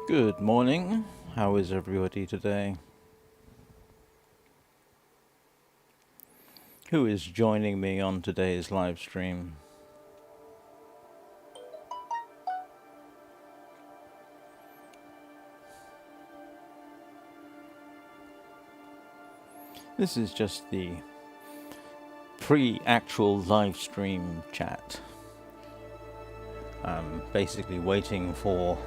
Good morning. How is everybody today? Who is joining me on today's live stream? This is just the pre-actual live stream chat. I'm basically waiting for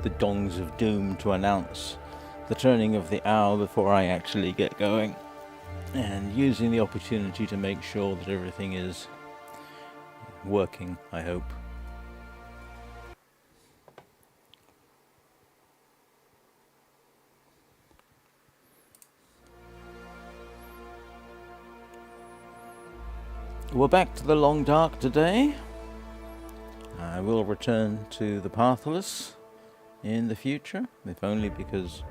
the dongs of doom to announce the turning of the hour before I actually get going, and using the opportunity to make sure that everything is working, I hope. We're back to the long dark today. I will return to the Pathless in the future, if only because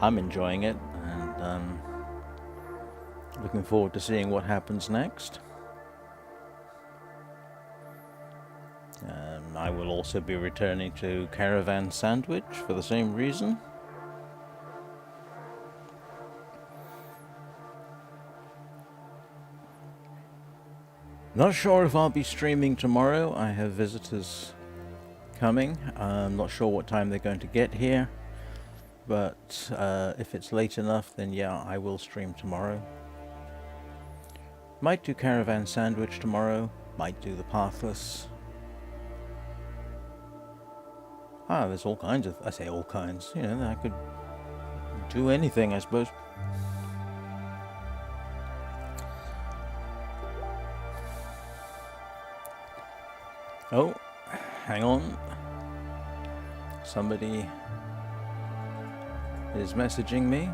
I'm enjoying it and looking forward to seeing what happens next. I will also be returning to Caravan Sandwich for the same reason. Not sure if I'll be streaming tomorrow. I have visitors coming. I'm not sure what time they're going to get here, but if it's late enough, then yeah, I will stream tomorrow. Might do Caravan Sandwich tomorrow, might do the Pathless. There's all kinds of, I say all kinds, you know, I could do anything, I suppose. Oh, hang on. Somebody is messaging me.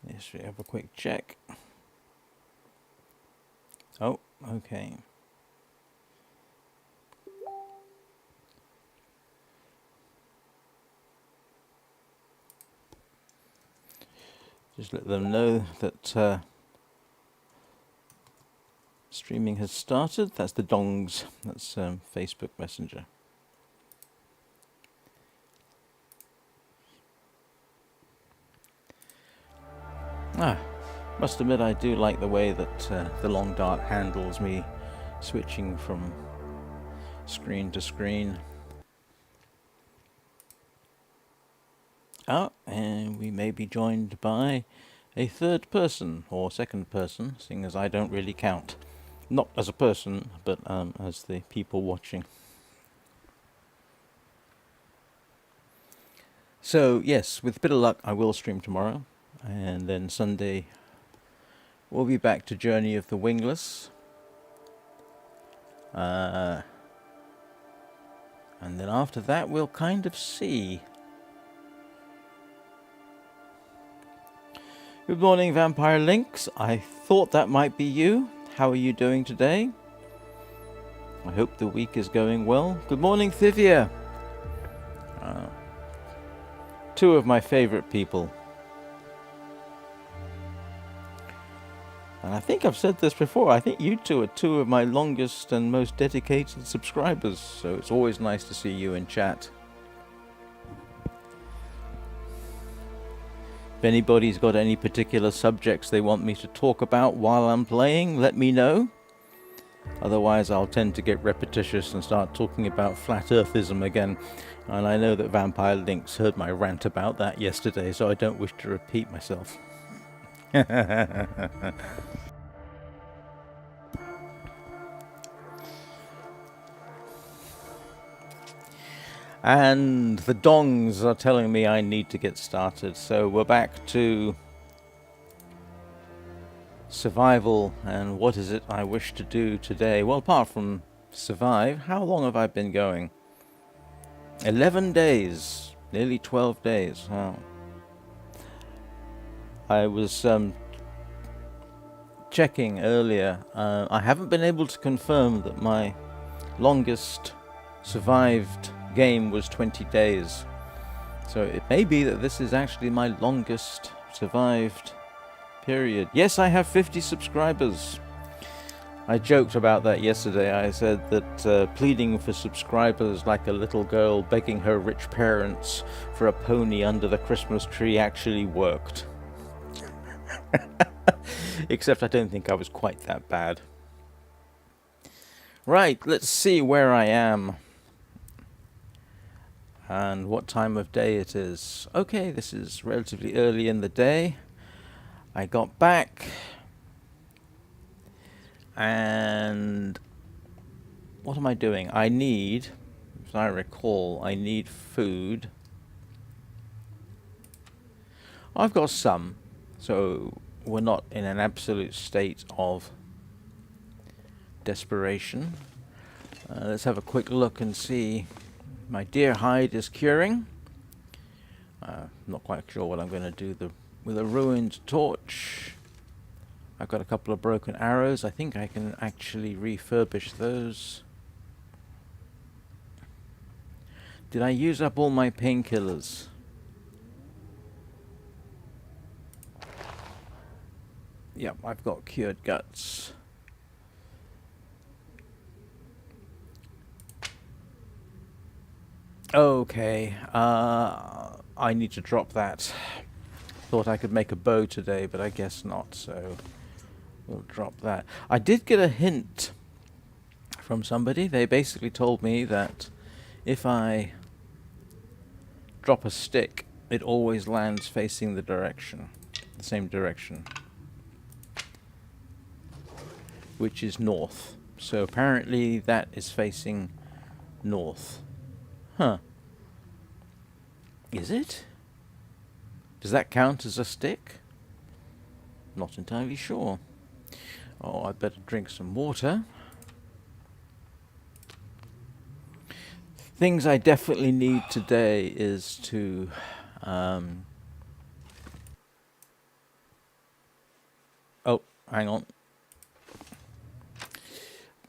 Yes, we have a quick check. Oh, okay. Just let them know that streaming has started. That's the dongs. That's Facebook Messenger. Must admit I do like the way that the long dark handles me switching from screen to screen. And we may be joined by a third person or second person, seeing as I don't really count. Not as a person, but as the people watching. So yes, with a bit of luck I will stream tomorrow, and then Sunday we'll be back to Journey of the Wingless. And then after that we'll kind of see. Good morning, Vampire Lynx. I thought that might be you. How are you doing today? I hope the week is going well. Good morning, Thivia. Two of my favorite people. And I think I've said this before. I think you two are two of my longest and most dedicated subscribers. So it's always nice to see you in chat. If anybody's got any particular subjects they want me to talk about while I'm playing, let me know. Otherwise, I'll tend to get repetitious and start talking about flat earthism again. And I know that Vampire Lynx heard my rant about that yesterday, so I don't wish to repeat myself. And the dongs are telling me I need to get started, so we're back to survival. And what is it I wish to do today? Well, apart from survive, how long have I been going? 11 days, nearly 12 days. Wow. I was checking earlier. I haven't been able to confirm that my longest survived game was 20 days. So it may be that this is actually my longest survived period. Yes, I have 50 subscribers. I joked about that yesterday. I said that pleading for subscribers like a little girl begging her rich parents for a pony under the Christmas tree actually worked. Except I don't think I was quite that bad. Right, let's see where I am and what time of day it is. Okay, this is relatively early in the day. I got back and what am I doing? I need, as I recall, I need food. I've got some, so we're not in an absolute state of desperation. Let's have a quick look and see. My deer hide is curing. Not quite sure what I'm going to do with a ruined torch. I've got a couple of broken arrows. I think I can actually refurbish those. Did I use up all my painkillers? Yep, I've got cured guts. Okay, I need to drop that. Thought I could make a bow today, but I guess not, so we'll drop that. I did get a hint from somebody. They basically told me that if I drop a stick, it always lands facing the same direction, which is north. So apparently that is facing north. Huh. Is it? Does that count as a stick? Not entirely sure. Oh, I'd better drink some water. Things I definitely need today is to oh, hang on.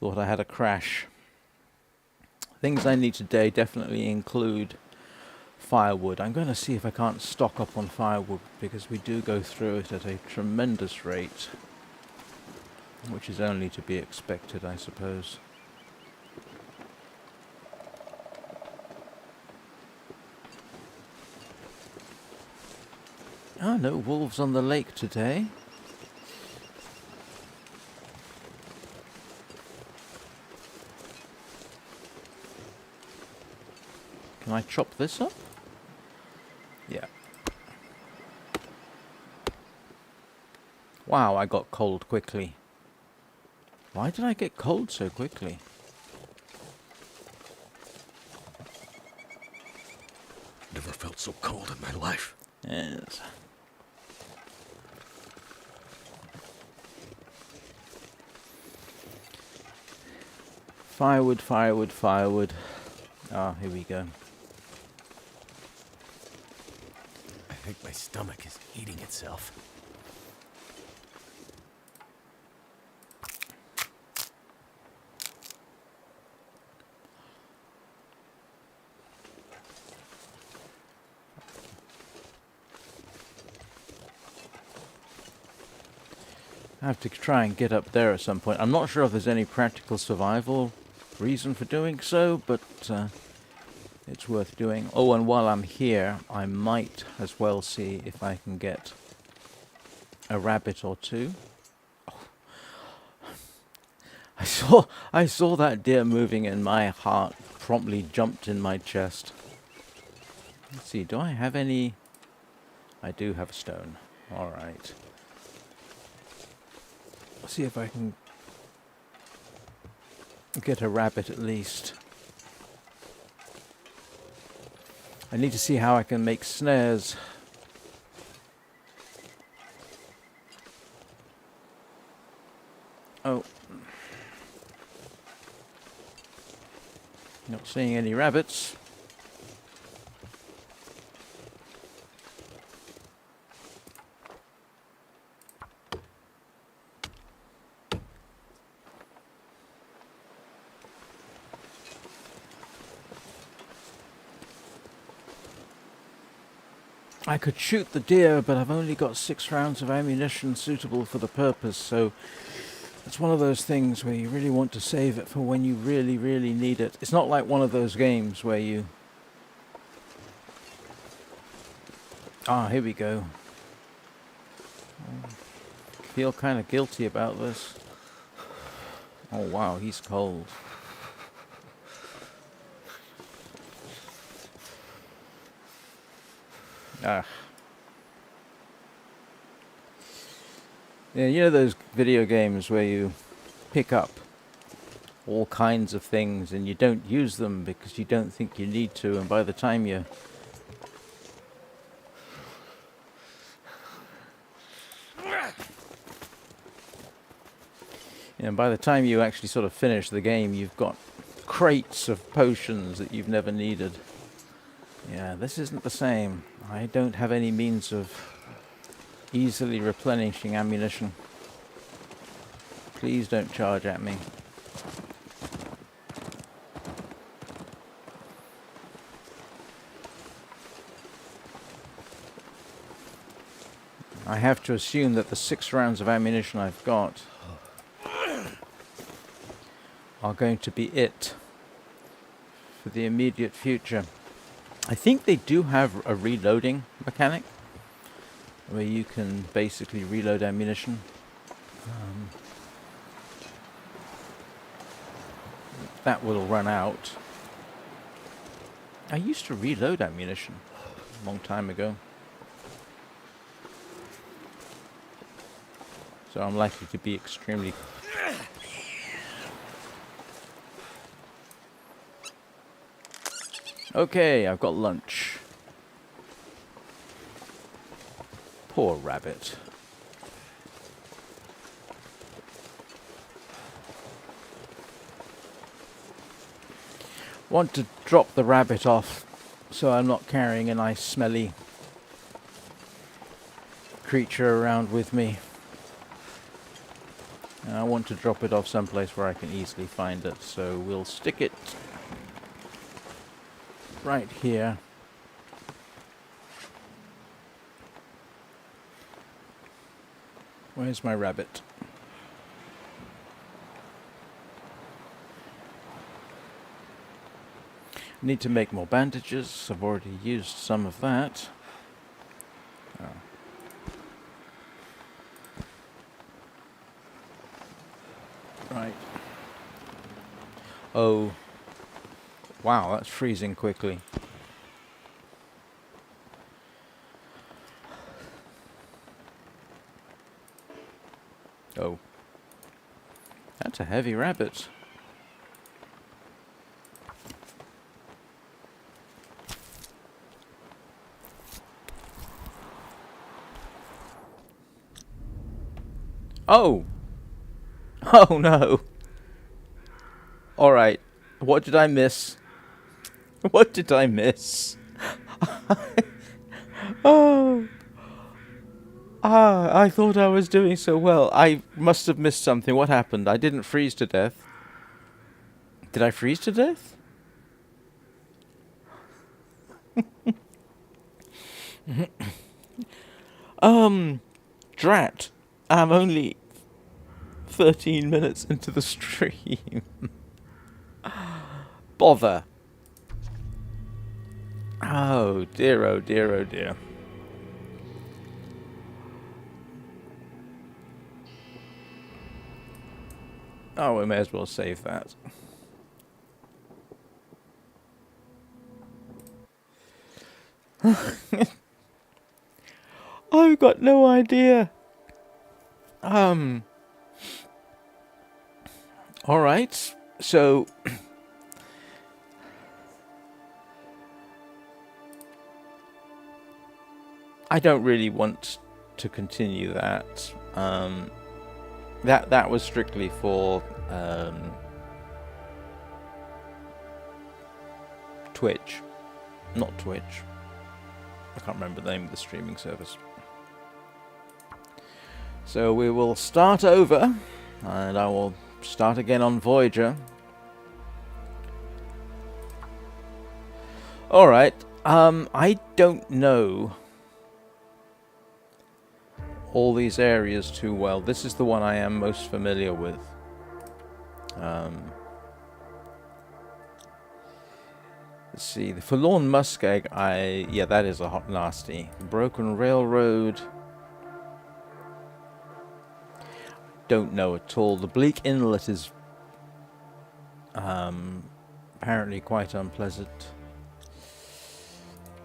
Thought I had a crash. Things I need today definitely include firewood. I'm going to see if I can't stock up on firewood, because we do go through it at a tremendous rate, which is only to be expected, I suppose. Oh, no wolves on the lake today. Can I chop this up? Yeah. Wow, I got cold quickly. Why did I get cold so quickly? Never felt so cold in my life. Yes. Firewood, firewood, firewood. Ah, here we go. I think my stomach is eating itself. I have to try and get up there at some point. I'm not sure if there's any practical survival reason for doing so, but it's worth doing. Oh, and while I'm here, I might as well see if I can get a rabbit or two. Oh. I saw that deer moving and my heart promptly jumped in my chest. Let's see, do I have any? I do have a stone. All right. Let's see if I can get a rabbit at least. I need to see how I can make snares. Oh. Not seeing any rabbits. I could shoot the deer, but I've only got 6 rounds of ammunition suitable for the purpose, so It's one of those things where you really want to save it for when you really, really need it. It's not like one of those games where you... Ah, here we go. I feel kind of guilty about this. Oh wow, he's cold. Ah. Yeah, you know those video games where you pick up all kinds of things and you don't use them because you don't think you need to, and by the time you... And by the time you actually sort of finish the game, you've got crates of potions that you've never needed. Yeah, this isn't the same. I don't have any means of easily replenishing ammunition. Please don't charge at me. I have to assume that the 6 rounds of ammunition I've got are going to be it for the immediate future. I think they do have a reloading mechanic where you can basically reload ammunition. That will run out. I used to reload ammunition a long time ago. So I'm likely to be extremely... Okay, I've got lunch. Poor rabbit. Want to drop the rabbit off so I'm not carrying a nice smelly creature around with me. And I want to drop it off someplace where I can easily find it, so we'll stick it right here. Where's my rabbit? Need to make more bandages. I've already used some of that. Oh. Right. Oh. Wow, that's freezing quickly. Oh. That's a heavy rabbit. Oh! Oh no! Alright. What did I miss? What did I miss? Oh! Ah, I thought I was doing so well. I must have missed something. What happened? I didn't freeze to death. Did I freeze to death? Drat. I'm only 13 minutes into the stream. Bother. Oh dear, oh dear, oh dear. Oh, we may as well save that. I've got no idea. Alright, so... I don't really want to continue that. That was strictly for Twitch, not Twitch. I can't remember the name of the streaming service. So we will start over, and I will start again on Voyager. Alright, I don't know all these areas too well. This is the one I am most familiar with. Let's see, the Forlorn Muskeg, yeah, that is a hot nasty. The Broken Railroad, don't know at all. The Bleak Inlet is apparently quite unpleasant.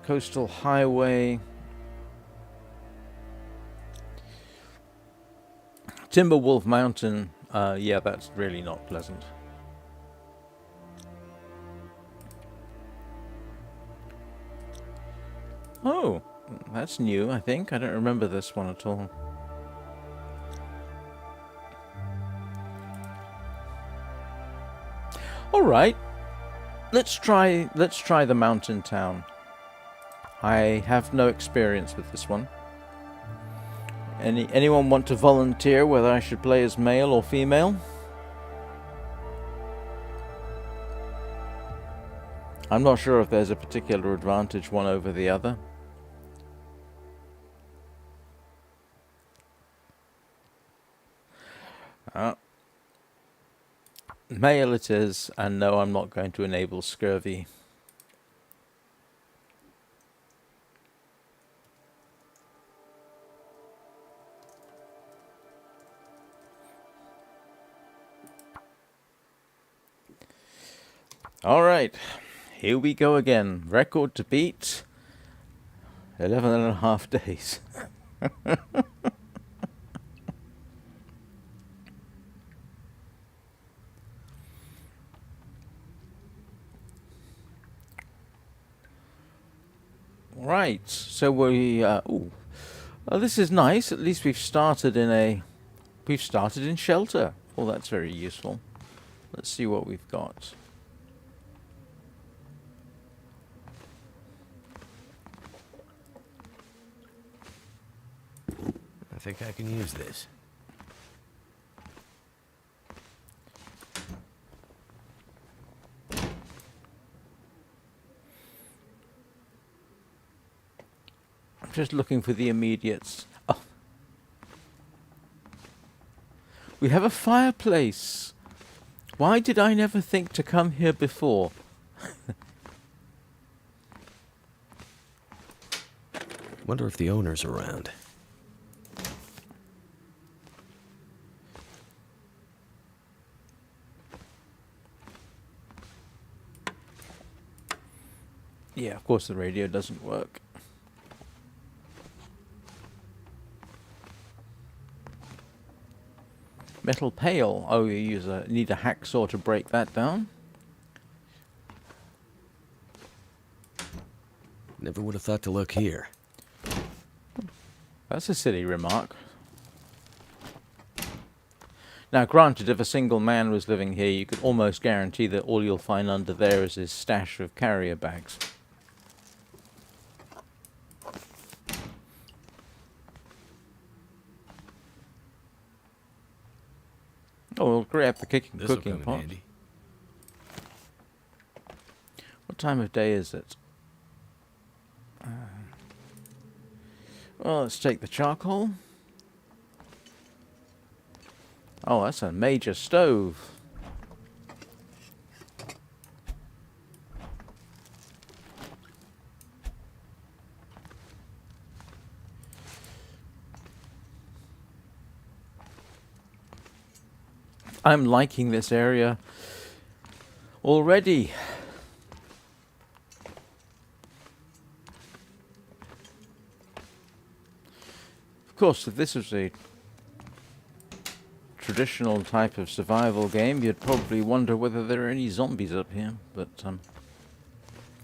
Coastal Highway, Timberwolf Mountain, yeah, that's really not pleasant. Oh, that's new, I think. I don't remember this one at all. All right, let's try the mountain town. I have no experience with this one. Anyone want to volunteer whether I should play as male or female? I'm not sure if there's a particular advantage one over the other. Male it is, and no, I'm not going to enable scurvy. All right, here we go again. Record to beat. 11.5 days. Right, so this is nice. At least we've started in shelter. Oh, that's very useful. Let's see what we've got. I think I can use this. I'm just looking for the immediates. Oh. We have a fireplace. Why did I never think to come here before? Wonder if the owner's around. Yeah, of course the radio doesn't work. Metal pail. Oh, you need a hacksaw to break that down. Never would have thought to look here. That's a silly remark. Now, granted, if a single man was living here, you could almost guarantee that all you'll find under there is his stash of carrier bags. Oh, we'll grab the cooking pot. Handy. What time of day is it? Well, let's take the charcoal. Oh, that's a major stove. I'm liking this area already. Of course, if this was a traditional type of survival game, you'd probably wonder whether there are any zombies up here, but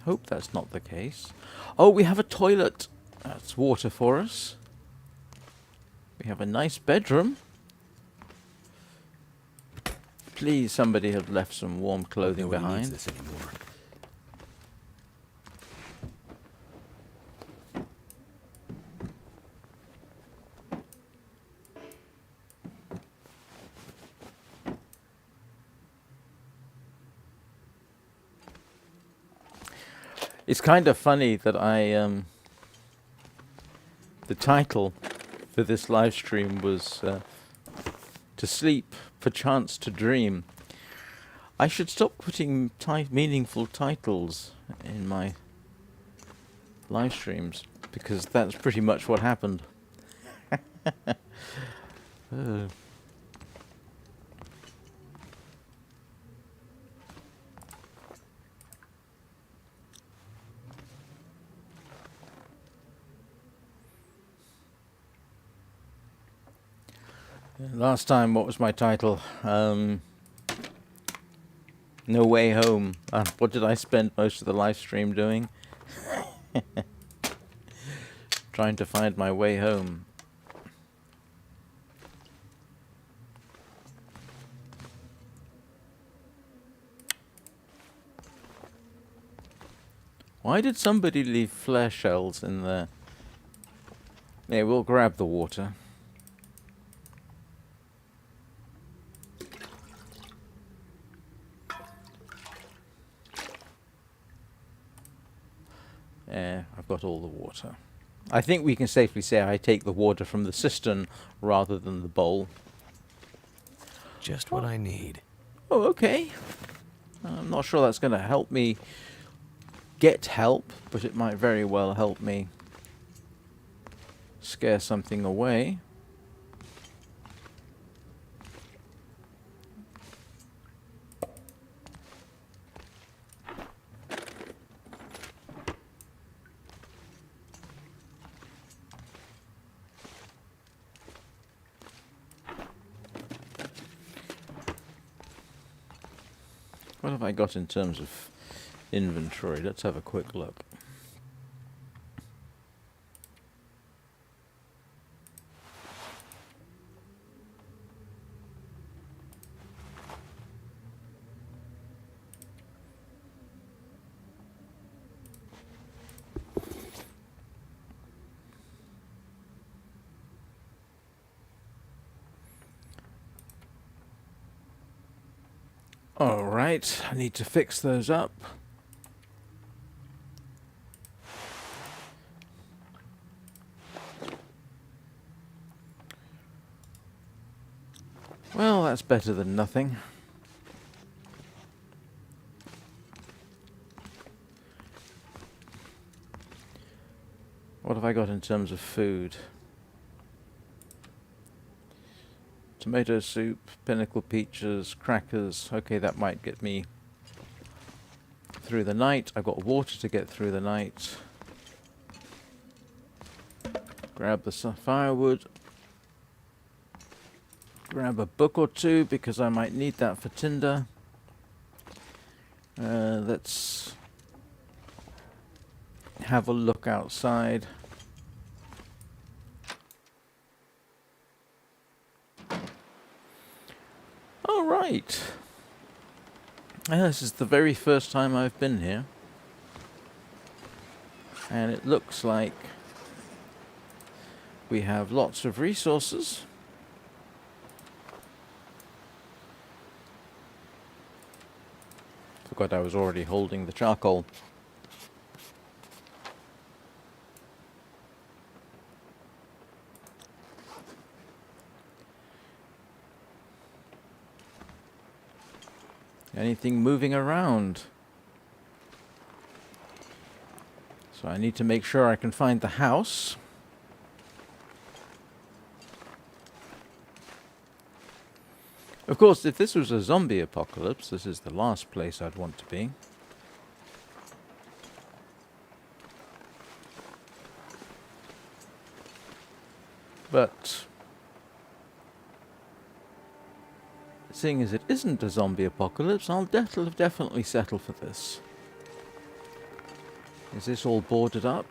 hope that's not the case. Oh, we have a toilet. That's water for us. We have a nice bedroom. Please, somebody have left some warm clothing Nobody behind. needs this anymore. It's kind of funny that the title for this live stream was to sleep, perchance to dream. I should stop putting meaningful titles in my live streams, because that's pretty much what happened. Last time, what was my title? No Way Home. What did I spend most of the live stream doing? Trying to find my way home. Why did somebody leave flare shells in there? Yeah, we'll grab the water. Yeah, I've got all the water. I think we can safely say I take the water from the cistern rather than the bowl. Just what I need. Oh, okay. I'm not sure that's going to help me get help, but it might very well help me scare something away. What have I got in terms of inventory? Let's have a quick look. Alright, I need to fix those up. Well, that's better than nothing. What have I got in terms of food? Tomato soup, pinnacle peaches, crackers. Okay, that might get me through the night. I've got water to get through the night. Grab the firewood. Grab a book or two because I might need that for tinder. Let's have a look outside. All right. This is the very first time I've been here. And it looks like we have lots of resources. Forgot I was already holding the charcoal. Anything moving around? So I need to make sure I can find the house. Of course, if this was a zombie apocalypse, this is the last place I'd want to be. But seeing as it isn't a zombie apocalypse, I'll definitely settle for this. Is this all boarded up?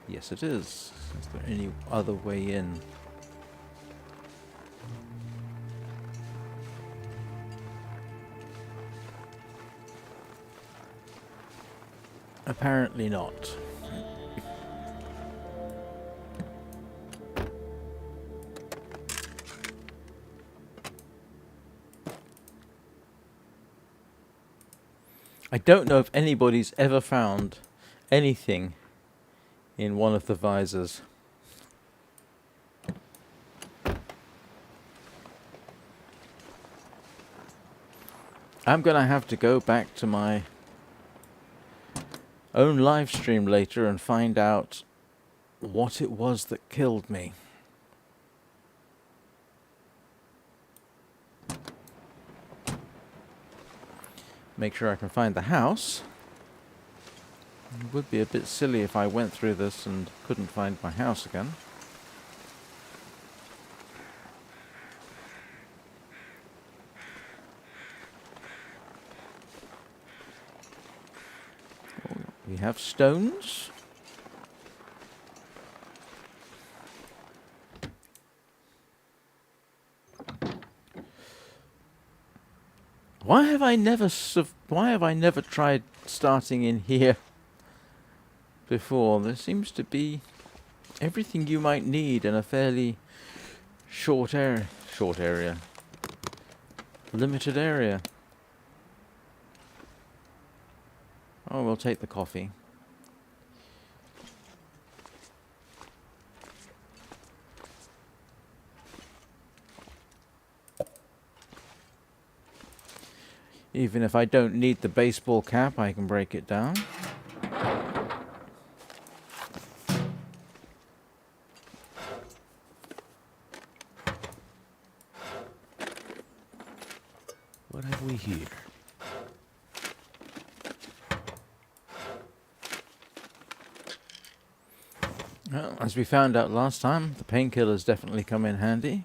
Yes, it is. Is there any other way in? Apparently not. I don't know if anybody's ever found anything in one of the visors. I'm going to have to go back to my own live stream later and find out what it was that killed me. Make sure I can find the house. It would be a bit silly if I went through this and couldn't find my house again. Oh, we have stones. Why have I never tried starting in here before? There seems to be everything you might need in a fairly limited area. Oh, we'll take the coffee. Even if I don't need the baseball cap, I can break it down. What have we here? Well, as we found out last time, the painkillers definitely come in handy.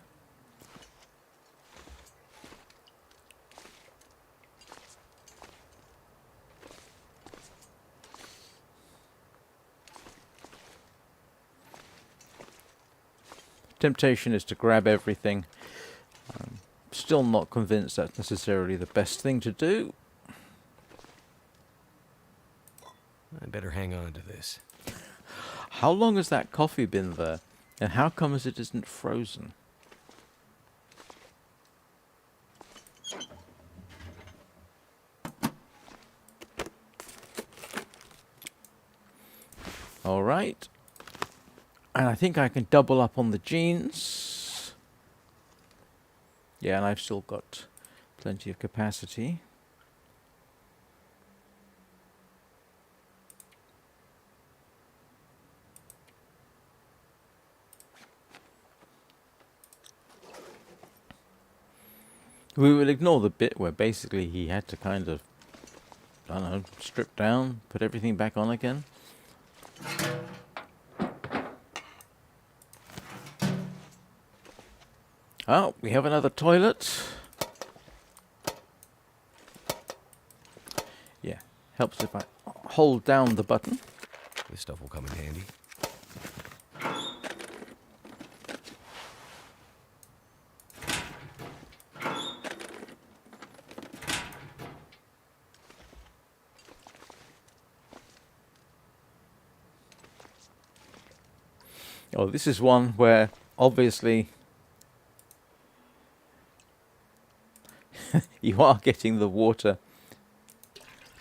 Temptation is to grab everything. Still not convinced that's necessarily the best thing to do. I better hang on to this. How long has that coffee been there? And how come it isn't frozen? Alright. And I think I can double up on the jeans. Yeah, and I've still got plenty of capacity. We will ignore the bit where basically he had to kind of, I don't know, strip down, put everything back on again. Oh, we have another toilet. Yeah, helps if I hold down the button. This stuff will come in handy. Oh, this is one where obviously you are getting the water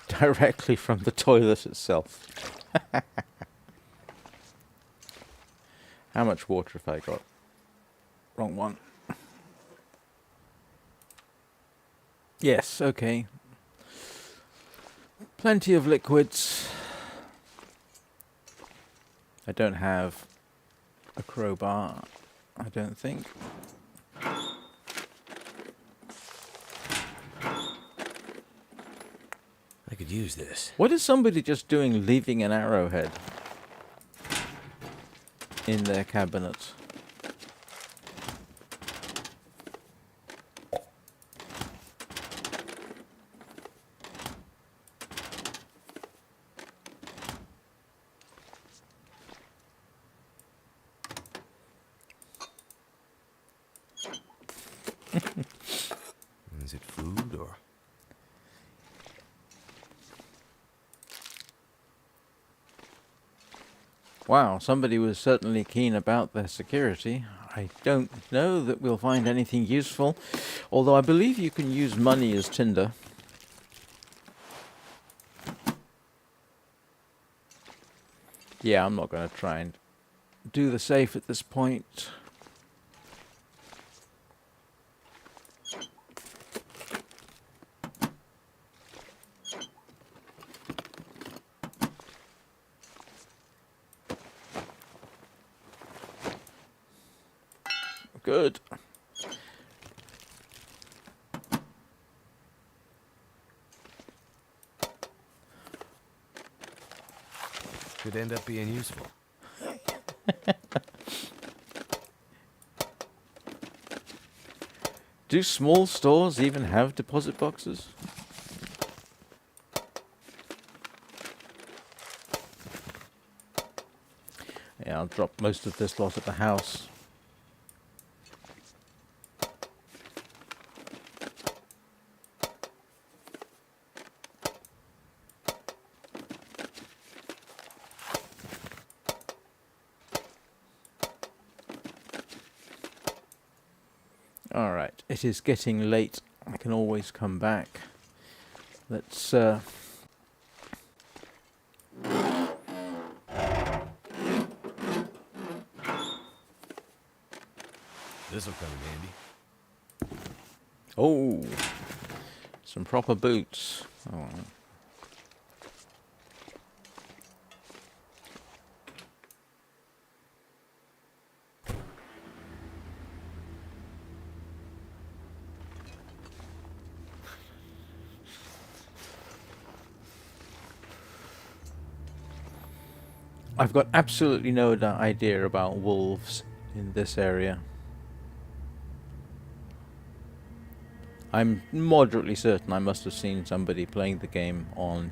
directly from the toilet itself. How much water have I got? Wrong one. Yes, okay. Plenty of liquids. I don't have a crowbar, I don't think. I could use this. What is somebody just doing leaving an arrowhead in their cabinet? Is it food or... Wow, somebody was certainly keen about their security. I don't know that we'll find anything useful, although I believe you can use money as tinder. Yeah, I'm not going to try and do the safe at this point. Good. Could end up being useful. Do small stores even have deposit boxes? Yeah, I'll drop most of this lot at the house. Alright, it is getting late. I can always come back. Let's This'll come in handy. oh, some proper boots. Oh. I've got absolutely no idea about wolves in this area. I'm moderately certain I must have seen somebody playing the game on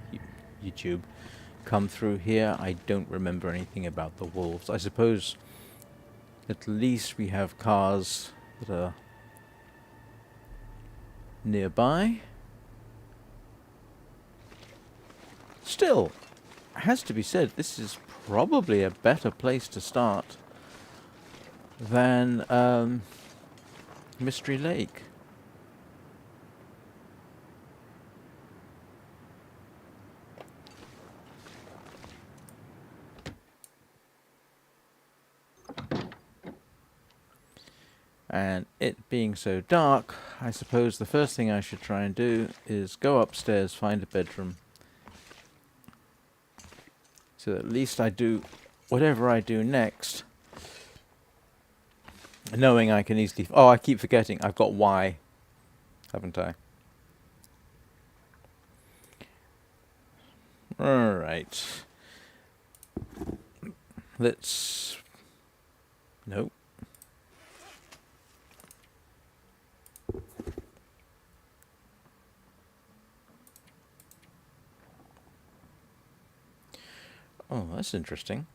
YouTube come through here. I don't remember anything about the wolves. I suppose at least we have cars that are nearby. Still, it has to be said, this is probably a better place to start than Mystery Lake. And it being so dark, I suppose the first thing I should try and do is go upstairs, find a bedroom, so that at least I do whatever I do next, knowing I can easily... Oh, I keep forgetting. I've got Y, haven't I? Alright. Let's... Nope. Oh, that's interesting.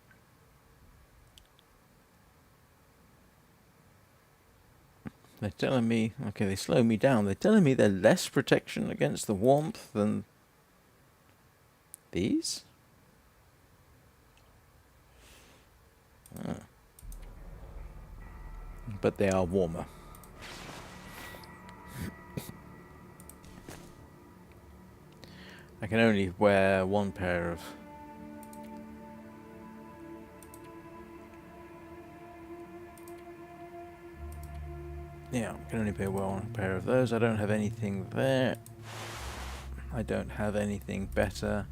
They're telling me... Okay, they slow me down. They're telling me they're less protection against the warmth than these? Ah. But they are warmer. I can only wear one pair of... Yeah, I can only wear one pair of those. I don't have anything there. I don't have anything better.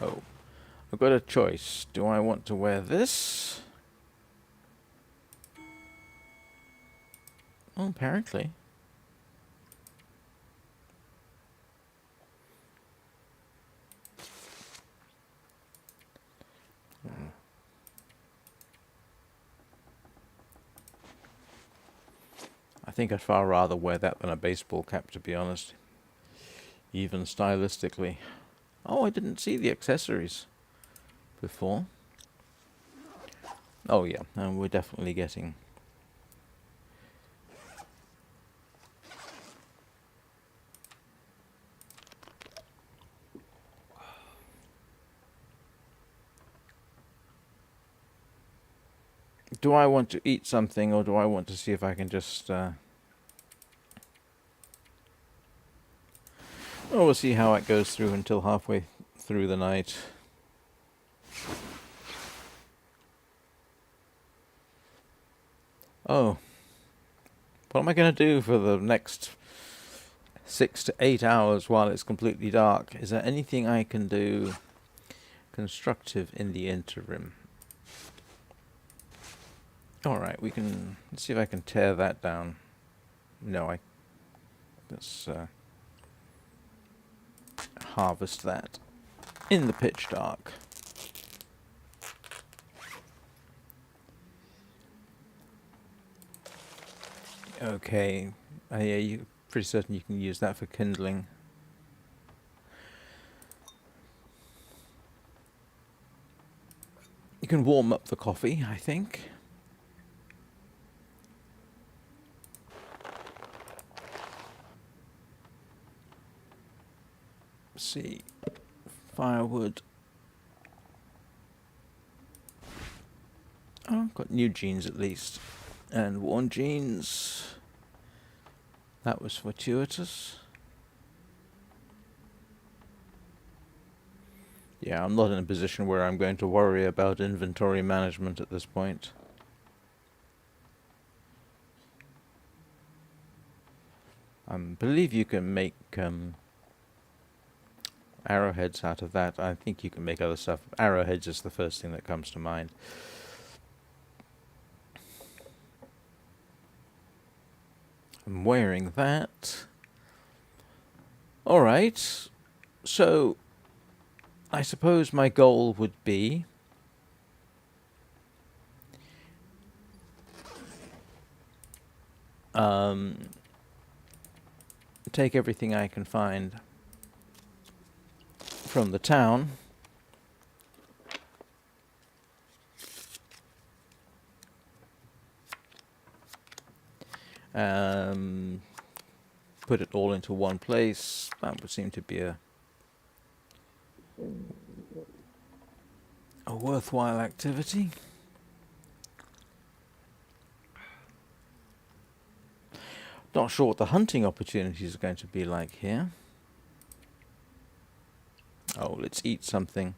Oh, I've got a choice. Do I want to wear this? Oh, apparently. I think I'd far rather wear that than a baseball cap, to be honest. Even stylistically. Oh, I didn't see the accessories before. Oh yeah, and we're definitely getting... Do I want to eat something, or do I want to see if I can just... Oh, we'll see how it goes through until halfway through the night. Oh. What am I going to do for the next 6 to 8 hours while it's completely dark? Is there anything I can do? constructive in the interim. Alright, we can... let's see if I can tear that down. No, let's harvest that in the pitch dark. Okay, yeah, you're pretty certain you can use that for kindling. You can warm up the coffee, I think. Let's see, firewood. Oh, I've got new jeans at least. And worn jeans. That was fortuitous. Yeah, I'm not in a position where I'm going to worry about inventory management at this point. I believe you can make arrowheads out of that. I think you can make other stuff. Arrowheads is the first thing that comes to mind. I'm wearing that. Alright, so I suppose my goal would be take everything I can find from the town put it all into one place. That would seem to be a worthwhile activity. Not sure what the hunting opportunities are going to be like here. Oh, let's eat something.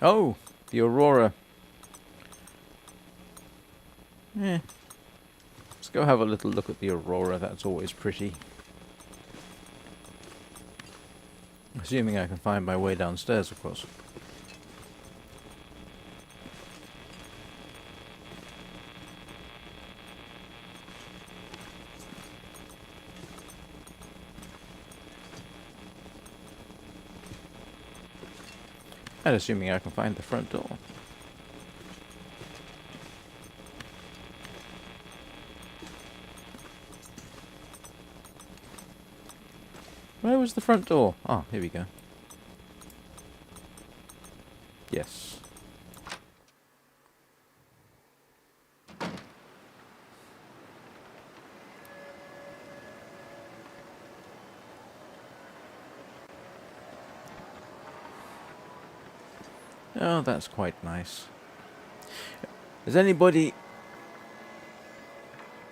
Oh, the aurora. Let's go have a little look at the aurora. That's always pretty. Assuming I can find my way downstairs, of course. And assuming I can find the front door. Where was the front door? Ah, here we go. Yes. Oh, that's quite nice. Has anybody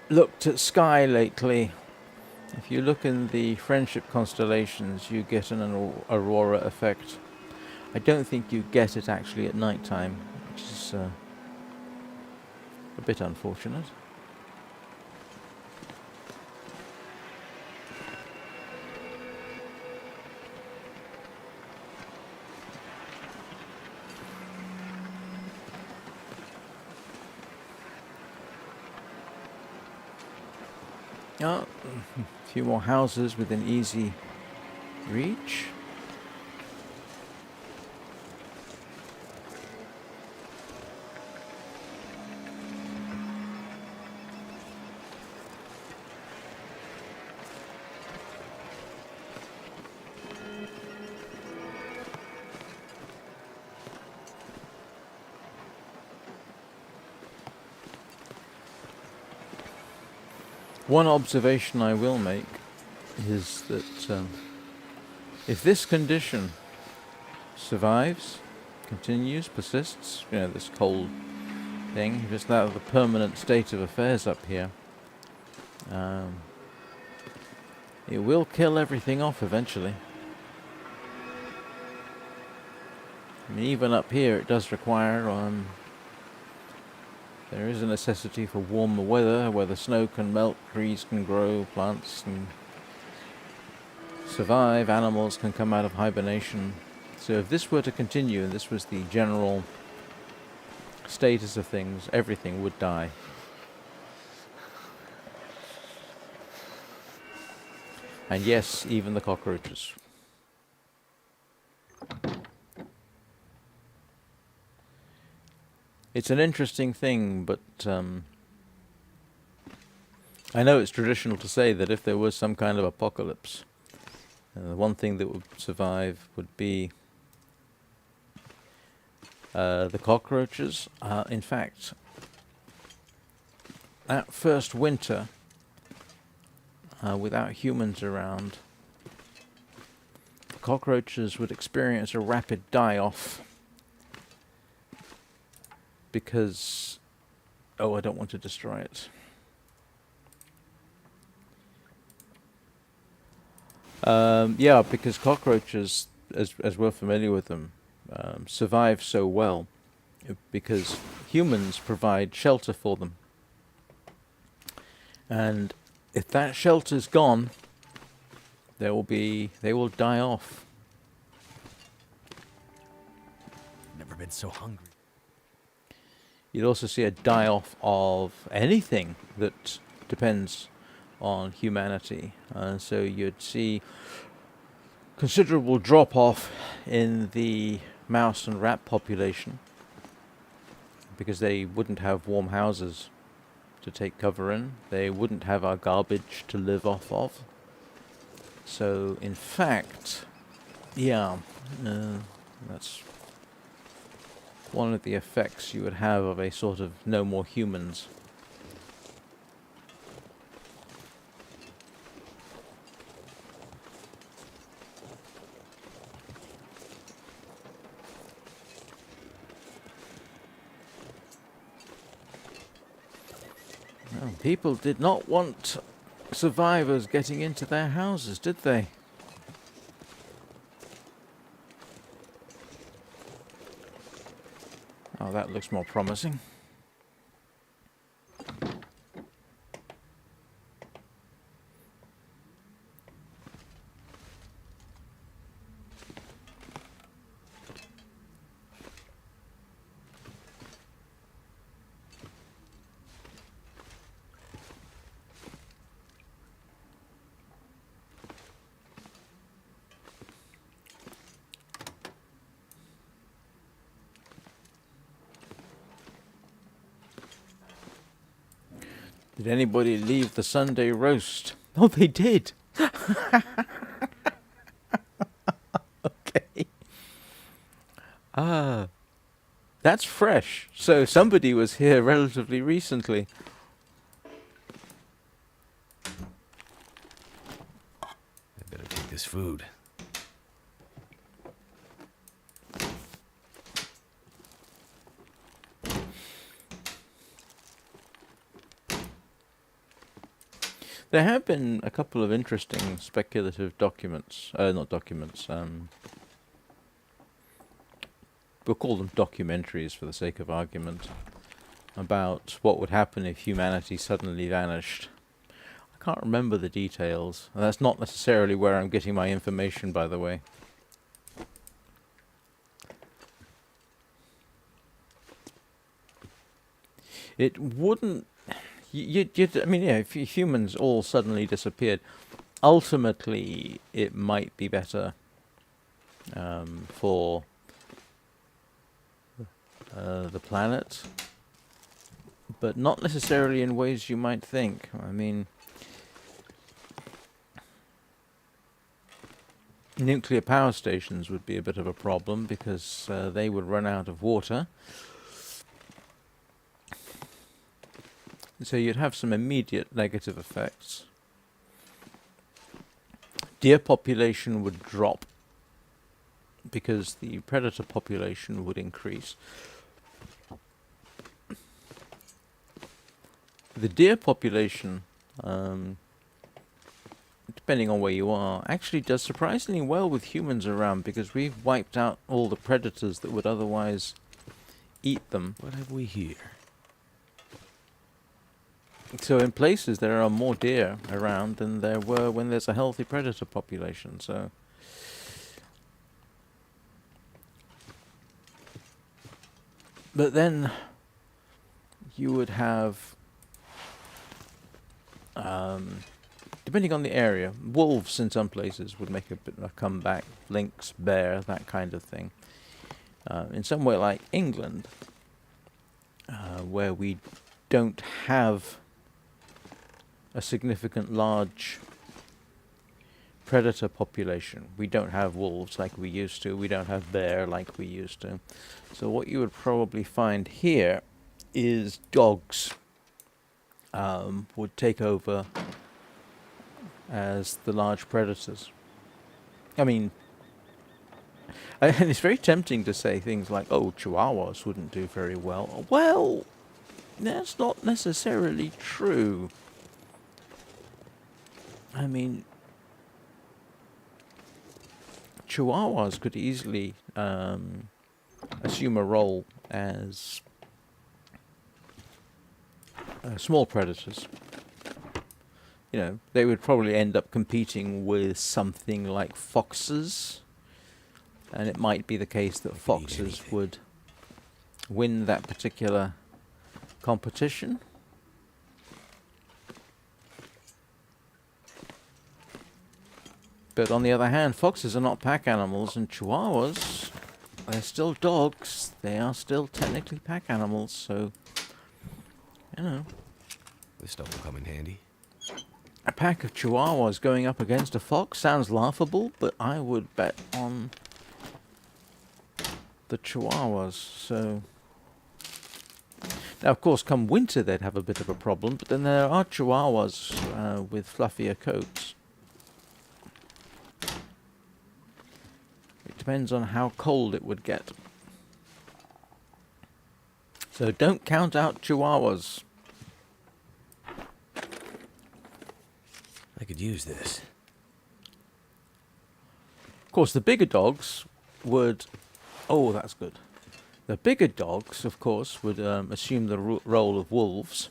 looked at sky lately? If you look in the friendship constellations, you get an aurora effect. I don't think you get it actually at night time, which is a bit unfortunate. Oh, a few more houses within easy reach. One observation I will make is that if this condition survives, continues, persists, you know, this cold thing. If it's now the permanent state of affairs up here, it will kill everything off eventually. I mean, even up here it does require, there is a necessity for warmer weather, where the snow can melt, trees can grow, plants can survive, animals can come out of hibernation. So if this were to continue, and this was the general status of things, everything would die. And yes, even the cockroaches. It's an interesting thing, but I know it's traditional to say that if there was some kind of apocalypse, the one thing that would survive would be the cockroaches. In fact, that first winter, without humans around, the cockroaches would experience a rapid die-off because... oh, I don't want to destroy it. Yeah, because cockroaches, as we're familiar with them, survive so well because humans provide shelter for them. And if that shelter's gone, they will die off. Never been so hungry. You'd also see a die-off of anything that depends on humanity. So you'd see considerable drop-off in the mouse and rat population because they wouldn't have warm houses to take cover in. They wouldn't have our garbage to live off of. So, in fact, yeah, that's one of the effects you would have of a sort of no more humans. Well, people did not want survivors getting into their houses, did they? Oh, that looks more promising. Did anybody leave the Sunday roast? Oh, they did. Okay. Ah, that's fresh. So somebody was here relatively recently. I better take this food. There have been a couple of interesting speculative documents, not documents, we'll call them documentaries for the sake of argument, about what would happen if humanity suddenly vanished. I can't remember the details. And that's not necessarily where I'm getting my information, by the way. It wouldn't... I mean, yeah, if humans all suddenly disappeared, ultimately it might be better for the planet, but not necessarily in ways you might think. I mean, nuclear power stations would be a bit of a problem because they would run out of water. So you'd have some immediate negative effects. Deer population would drop because the predator population would increase. The deer population, depending on where you are, actually does surprisingly well with humans around because we've wiped out all the predators that would otherwise eat them. What have we here? So in places there are more deer around than there were when there's a healthy predator population. So but then you would have, depending on the area, wolves in some places would make a bit of a comeback, lynx, bear, that kind of thing. In somewhere like England, where we don't have a significant large predator population, we don't have wolves like we used to, we don't have bear like we used to. So what you would probably find here is dogs would take over as the large predators. I mean, and it's very tempting to say things like, oh, chihuahuas wouldn't do very well. Well, that's not necessarily true. I mean, chihuahuas could easily assume a role as small predators. You know, they would probably end up competing with something like foxes, and it might be the case that foxes would win that particular competition. But on the other hand, foxes are not pack animals, and chihuahuas, they're still dogs. They are still technically pack animals, so, you know. This stuff will come in handy. A pack of chihuahuas going up against a fox sounds laughable, but I would bet on the chihuahuas, so... Now, of course, come winter they'd have a bit of a problem, but then there are chihuahuas with fluffier coats. It depends on how cold it would get. So don't count out chihuahuas. I could use this. Of course, the bigger dogs would... Oh, that's good. The bigger dogs, of course, would assume the role of wolves.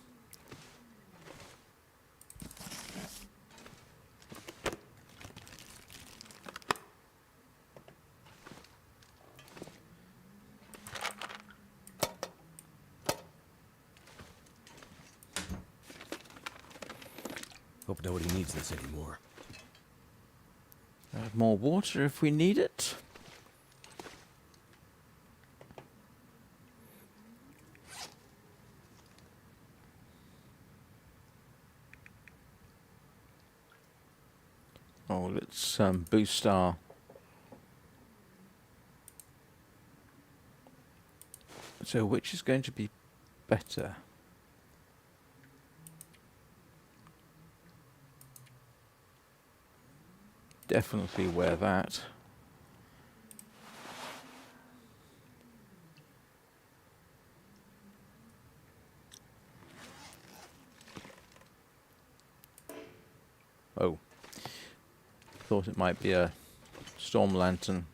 Hope nobody needs this anymore. Add more water if we need it. Oh, let's boost our... So which is going to be better? Definitely wear that. Oh. Thought it might be a storm lantern.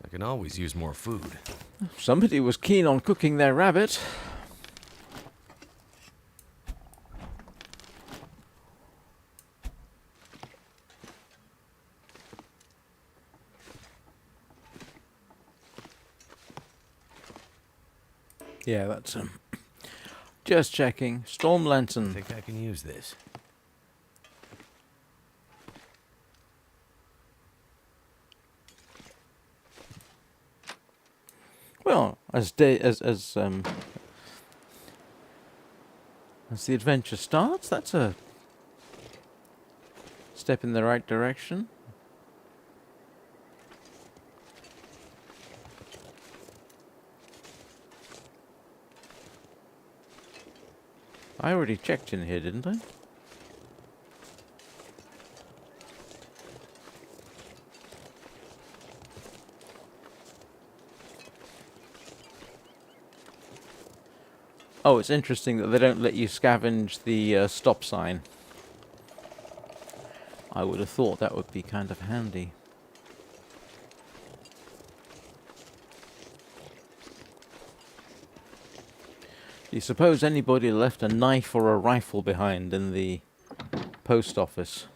I can always use more food. Somebody was keen on cooking their rabbit. Yeah, that's just checking. Storm I lantern. think I can use this. Well, as the adventure starts, that's a step in the right direction. I already checked in here, didn't I? Oh, it's interesting that they don't let you scavenge the stop sign. I would have thought that would be kind of handy. Do you suppose anybody left a knife or a rifle behind in the post office?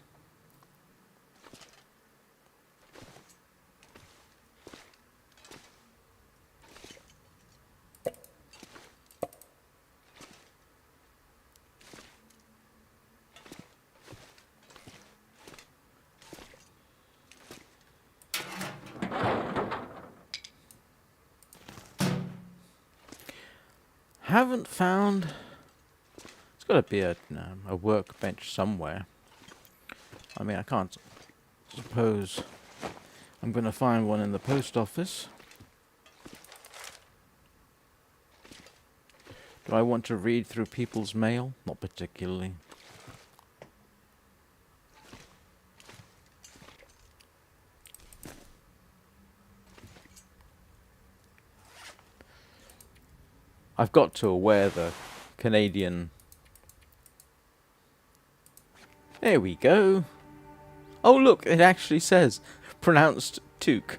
Haven't found... It's got to be a workbench somewhere. I mean, I can't suppose I'm going to find one in the post office. Do I want to read through people's mail? Not particularly. I've got to wear the Canadian... There we go. Oh look, it actually says pronounced toque.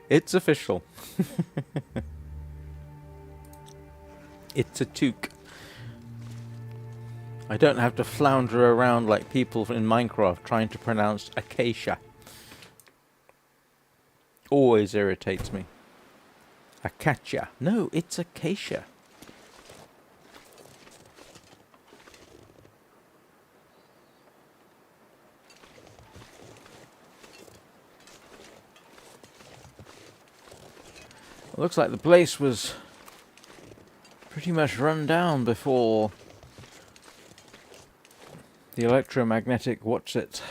It's official. It's a toque. I don't have to flounder around like people in Minecraft trying to pronounce acacia. Always irritates me. Acacia. No, it's acacia. It looks like the place was pretty much run down before the electromagnetic what's it.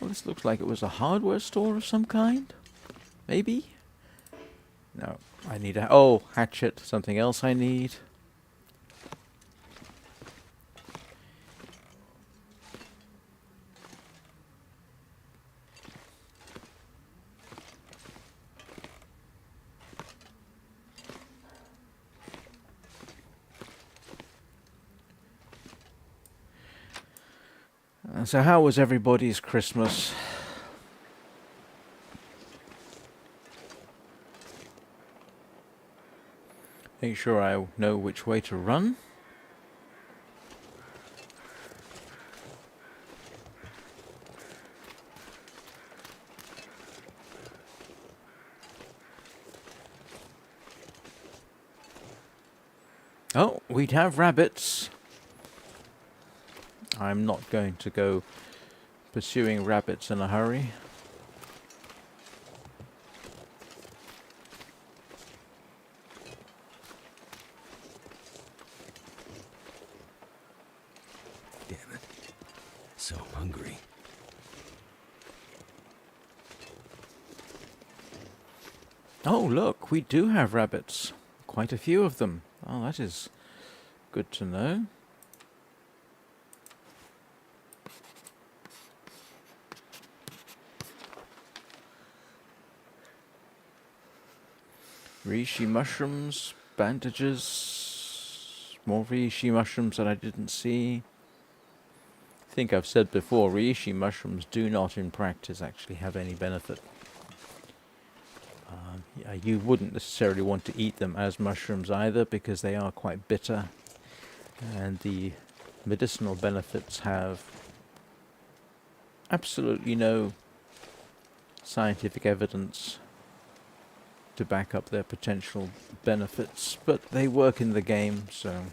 Well, this looks like it was a hardware store of some kind. Maybe? No, I need a... Oh, hatchet. Something else I need. So how was everybody's Christmas? Make sure I know which way to run. Oh, we'd have rabbits. I'm not going to go pursuing rabbits in a hurry. Damn it. So hungry. Oh, look, we do have rabbits. Quite a few of them. Oh, that is good to know. Reishi mushrooms, bandages, more reishi mushrooms that I didn't see. I think I've said before, reishi mushrooms do not in practice actually have any benefit. Yeah, you wouldn't necessarily want to eat them as mushrooms either because they are quite bitter, and the medicinal benefits have absolutely no scientific evidence to back up their potential benefits, but they work in the game, so...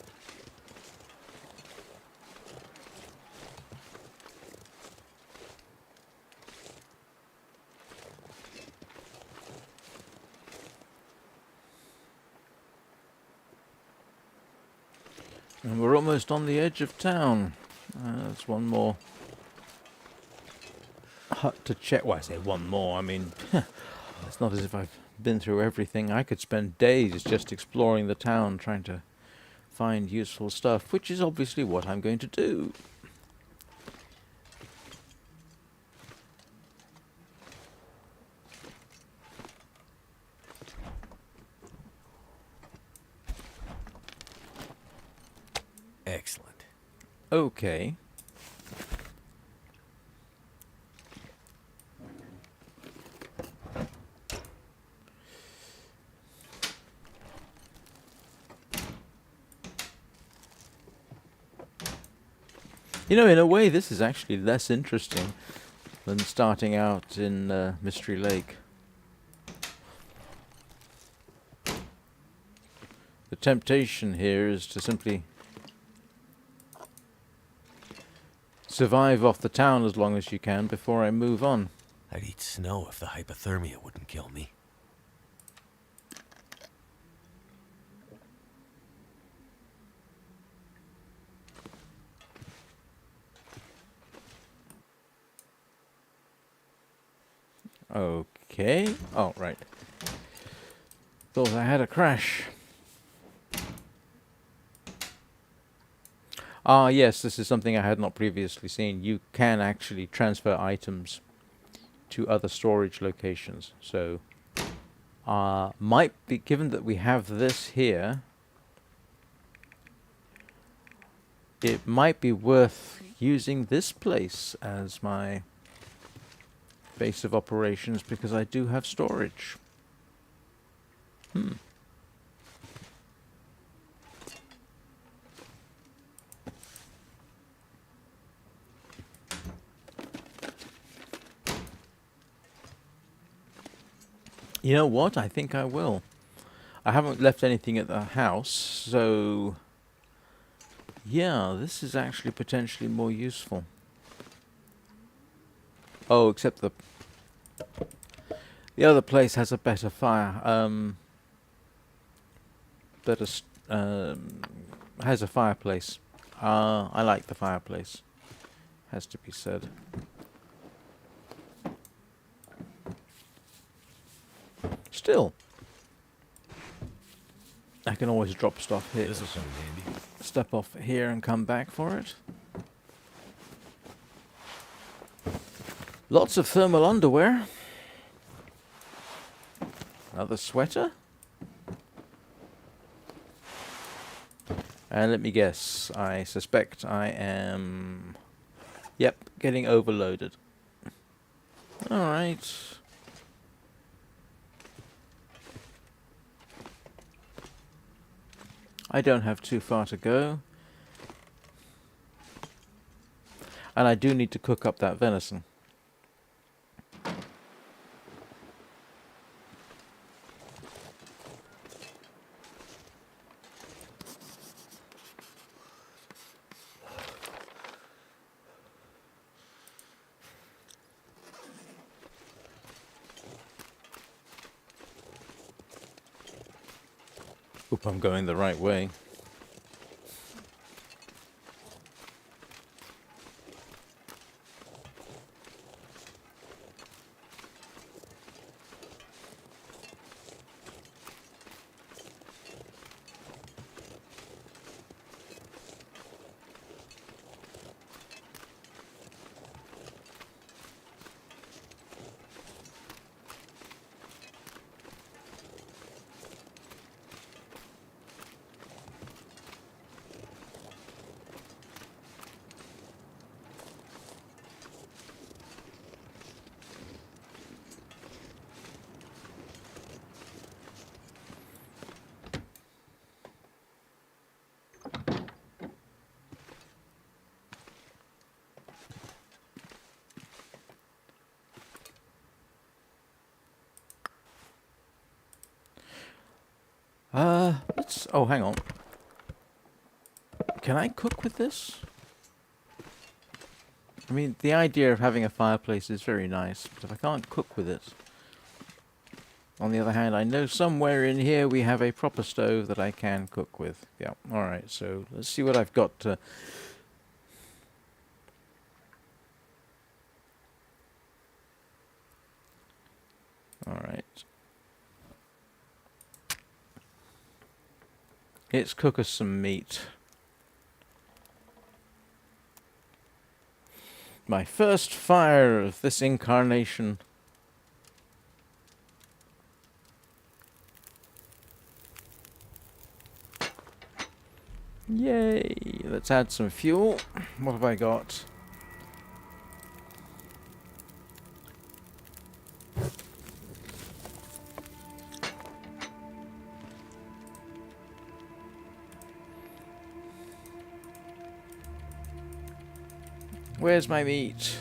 And we're almost on the edge of town. There's one more hut to check. Well, I say one more. I mean, it's not as if I've been through everything. I could spend days just exploring the town, trying to find useful stuff, which is obviously what I'm going to do. Excellent. Okay. You know, in a way, this is actually less interesting than starting out in Mystery Lake. The temptation here is to simply survive off the town as long as you can before I move on. I'd eat snow if the hypothermia wouldn't kill me. Okay. Oh, right. Thought I had a crash. Ah, yes, this is something I had not previously seen. You can actually transfer items to other storage locations. So, might be, given that we have this here, it might be worth using this place as my base of operations because I do have storage. You know what? I think I will. I haven't left anything at the house, so yeah, this is actually potentially more useful. Oh, except the other place has a better fire. Has a fireplace. I like the fireplace. Has to be said. Still, I can always drop stuff here. This'll come in handy. Step off here and come back for it. Lots of thermal underwear. Another sweater. And let me guess, I suspect I am... Yep, getting overloaded. Alright. I don't have too far to go. And I do need to cook up that venison. Hope I'm going the right way. Let's... Oh, hang on. Can I cook with this? I mean, the idea of having a fireplace is very nice, but if I can't cook with it... On the other hand, I know somewhere in here we have a proper stove that I can cook with. Yeah, alright, so let's see what I've got to... Alright. Let's cook us some meat. My first fire of this incarnation. Yay! Let's add some fuel. What have I got? Where's my meat?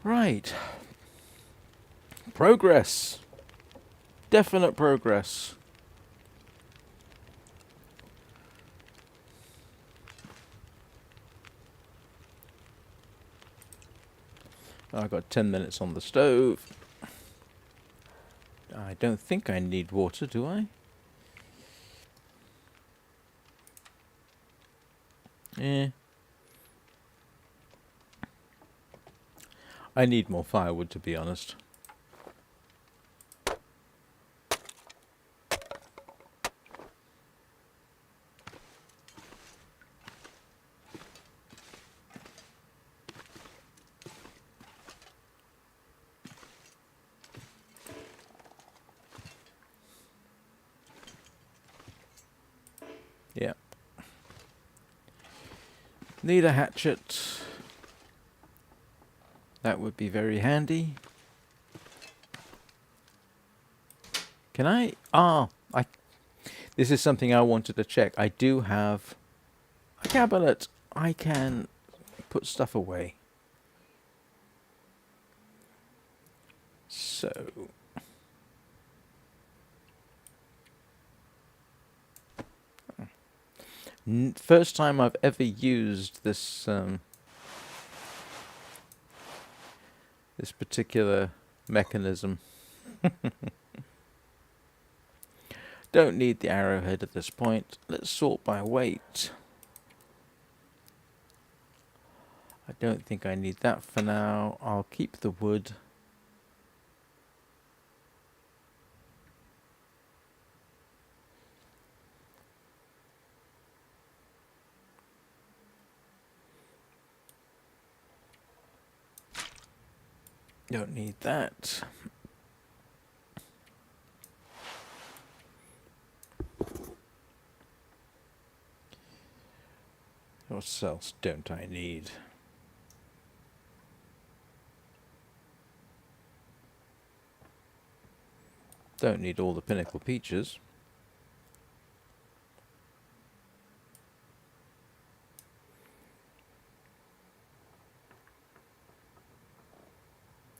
Right. Progress. Definite progress. I've got 10 minutes on the stove. I don't think I need water, do I? Eh. I need more firewood, to be honest. Yeah. Need a hatchet. That would be very handy. Can I? This is something I wanted to check. I do have a cabinet. I can put stuff away. So. First time I've ever used this this particular mechanism. Don't need the arrowhead at this point. Let's sort by weight. I don't think I need that for now. I'll keep the wood. Don't need that. What else don't I need? Don't need all the pinnacle peaches.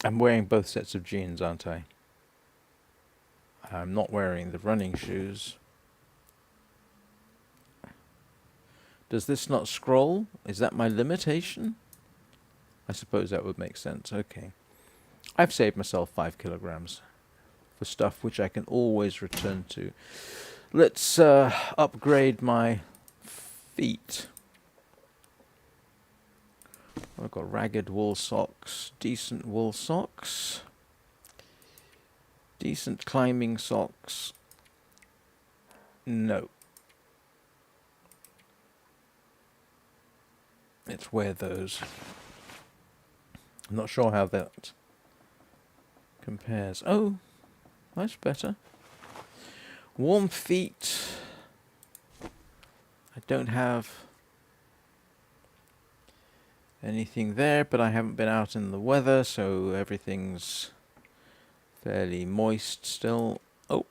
I'm wearing both sets of jeans, aren't I? I'm not wearing the running shoes. Does this not scroll? Is that my limitation? I suppose that would make sense. Okay. I've saved myself 5 kilograms for stuff which I can always return to. Let's upgrade my feet. I've got ragged wool socks, decent wool socks, decent climbing socks. No. Let's wear those. I'm not sure how that compares. Oh, that's better. Warm feet. I don't have anything there, but I haven't been out in the weather, so everything's fairly moist still. Oh.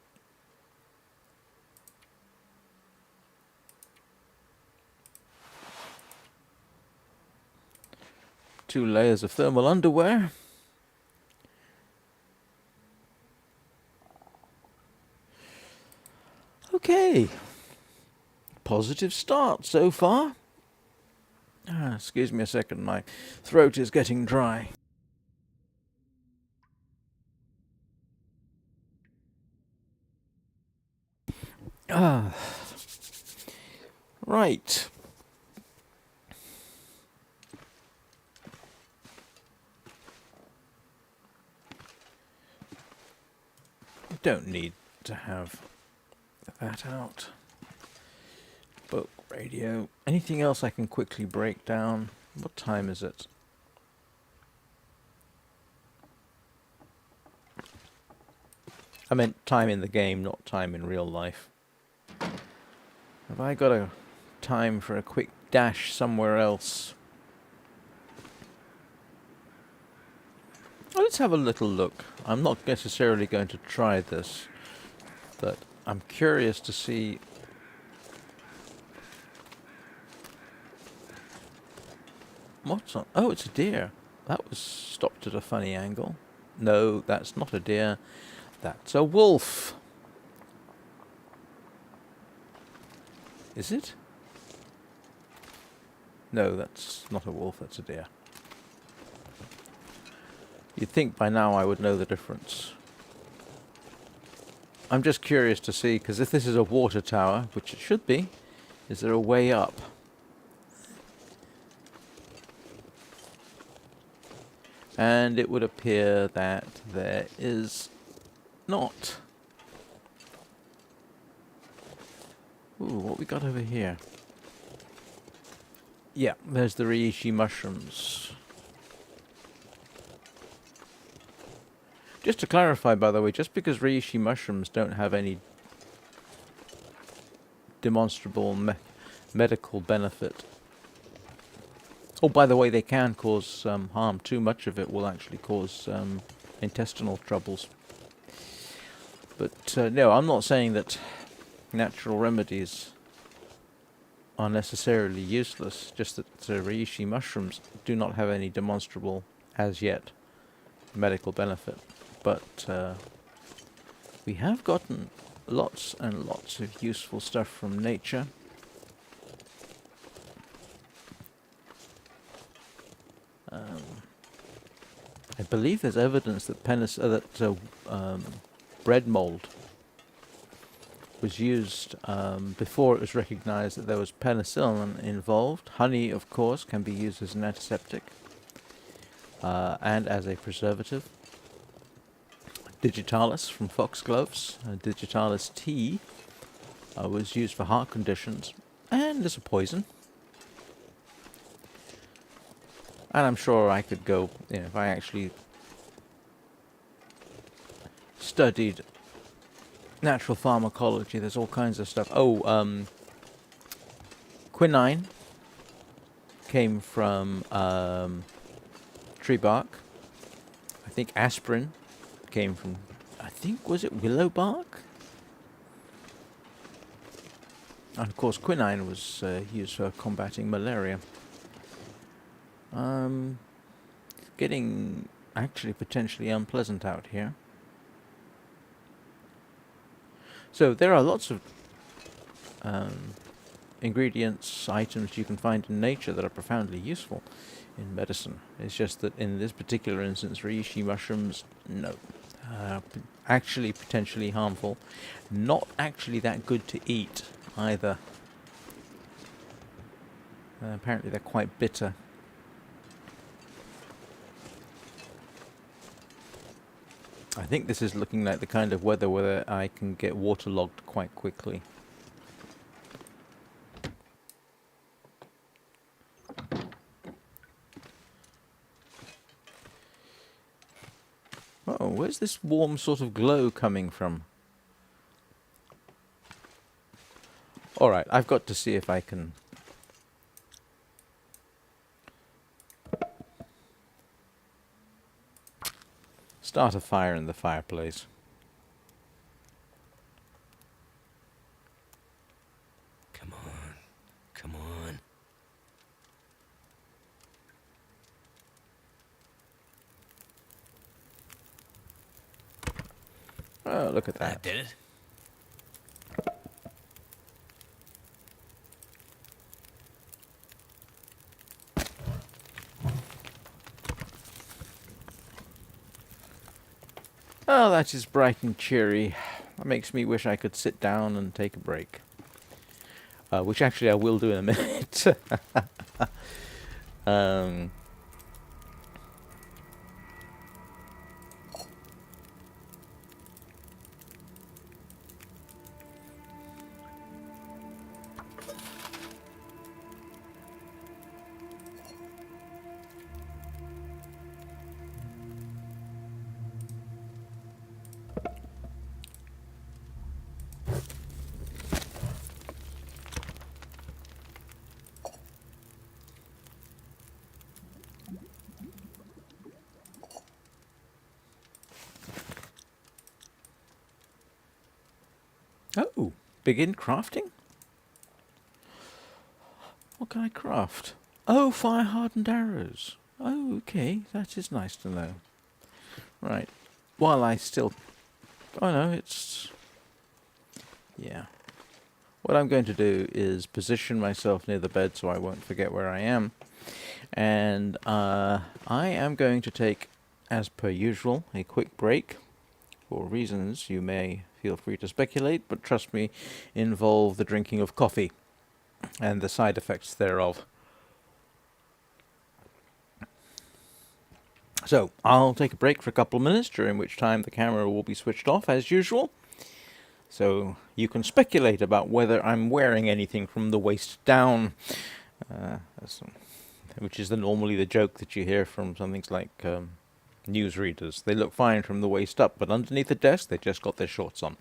Two layers of thermal underwear. Okay. Positive start so far. Excuse me a second, my throat is getting dry. Ah, right. Don't need to have that out. Book, radio. Anything else I can quickly break down? What time is it? I meant time in the game, not time in real life. Have I got a time for a quick dash somewhere else? Well, let's have a little look. I'm not necessarily going to try this, but I'm curious to see. What's on? Oh, it's a deer. That was stopped at a funny angle. No, that's not a deer. That's a wolf. Is it? No, that's not a wolf, that's a deer. You'd think by now I would know the difference. I'm just curious to see, because if this is a water tower, which it should be, is there a way up? And it would appear that there is not. Ooh, what we got over here? Yeah, there's the reishi mushrooms. Just to clarify, by the way, just because reishi mushrooms don't have any demonstrable medical benefit. Oh, by the way, they can cause harm. Too much of it will actually cause intestinal troubles. But no, I'm not saying that natural remedies are necessarily useless, just that reishi mushrooms do not have any demonstrable, as yet, medical benefit. But we have gotten lots and lots of useful stuff from nature. I believe there's evidence that bread mold was used before it was recognized that there was penicillin involved. Honey, of course, can be used as an antiseptic and as a preservative. Digitalis from foxgloves, digitalis tea was used for heart conditions and as a poison. And I'm sure I could go, if I actually studied natural pharmacology, there's all kinds of stuff. Oh, quinine came from tree bark. I think aspirin came from, was it willow bark? And of course quinine was used for combating malaria. Getting actually potentially unpleasant out here. So there are lots of ingredients, items you can find in nature that are profoundly useful in medicine. It's just that in this particular instance, reishi mushrooms, no. Actually potentially harmful. Not actually that good to eat either. Apparently they're quite bitter. I think this is looking like the kind of weather where I can get waterlogged quite quickly. Oh, where's this warm sort of glow coming from? Alright, I've got to see if I can... start a fire in the fireplace. Come on. Come on. Oh, look at that. That did it. Oh, that is bright and cheery. That makes me wish I could sit down and take a break. Which actually I will do in a minute. um, oh, begin crafting? What can I craft? Oh, fire-hardened arrows. Oh, okay, that is nice to know. Right. While I still... Oh no, it's... Yeah. What I'm going to do is position myself near the bed so I won't forget where I am. And I am going to take, as per usual, a quick break. For reasons you may feel free to speculate, but trust me, involve the drinking of coffee and the side effects thereof. So, I'll take a break for a couple of minutes, during which time the camera will be switched off as usual. So, you can speculate about whether I'm wearing anything from the waist down, which is normally the joke that you hear from some things like newsreaders. They look fine from the waist up, but underneath the desk, they just got their shorts on.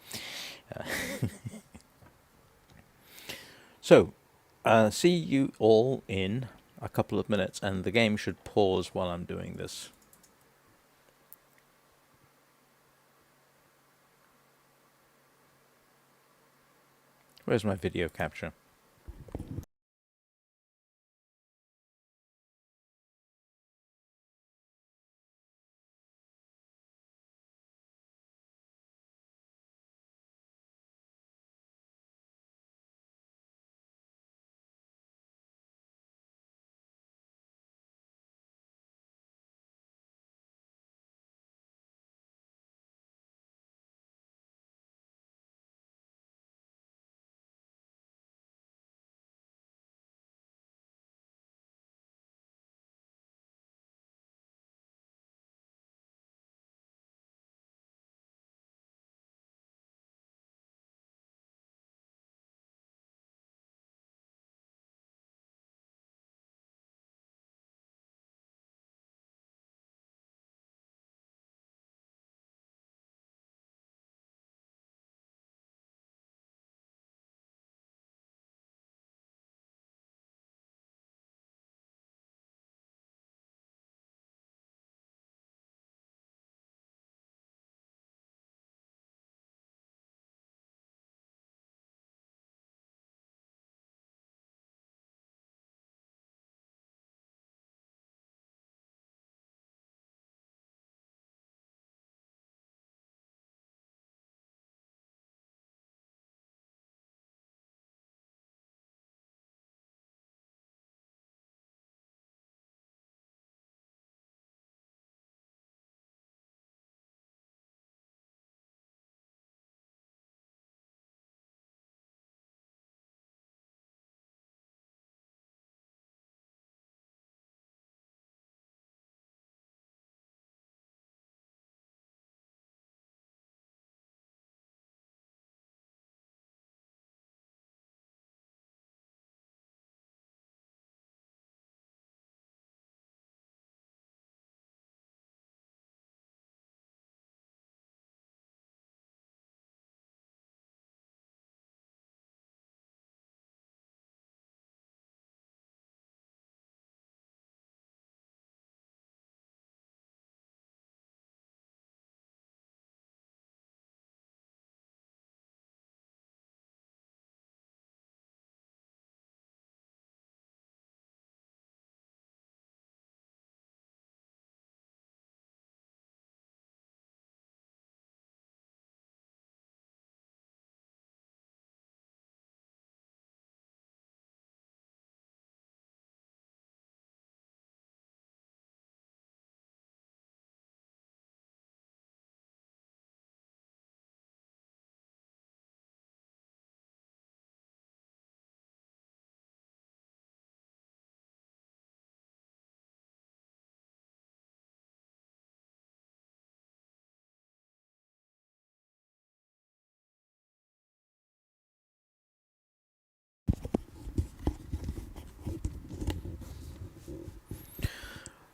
So, see you all in a couple of minutes, and the game should pause while I'm doing this. Where's my video capture?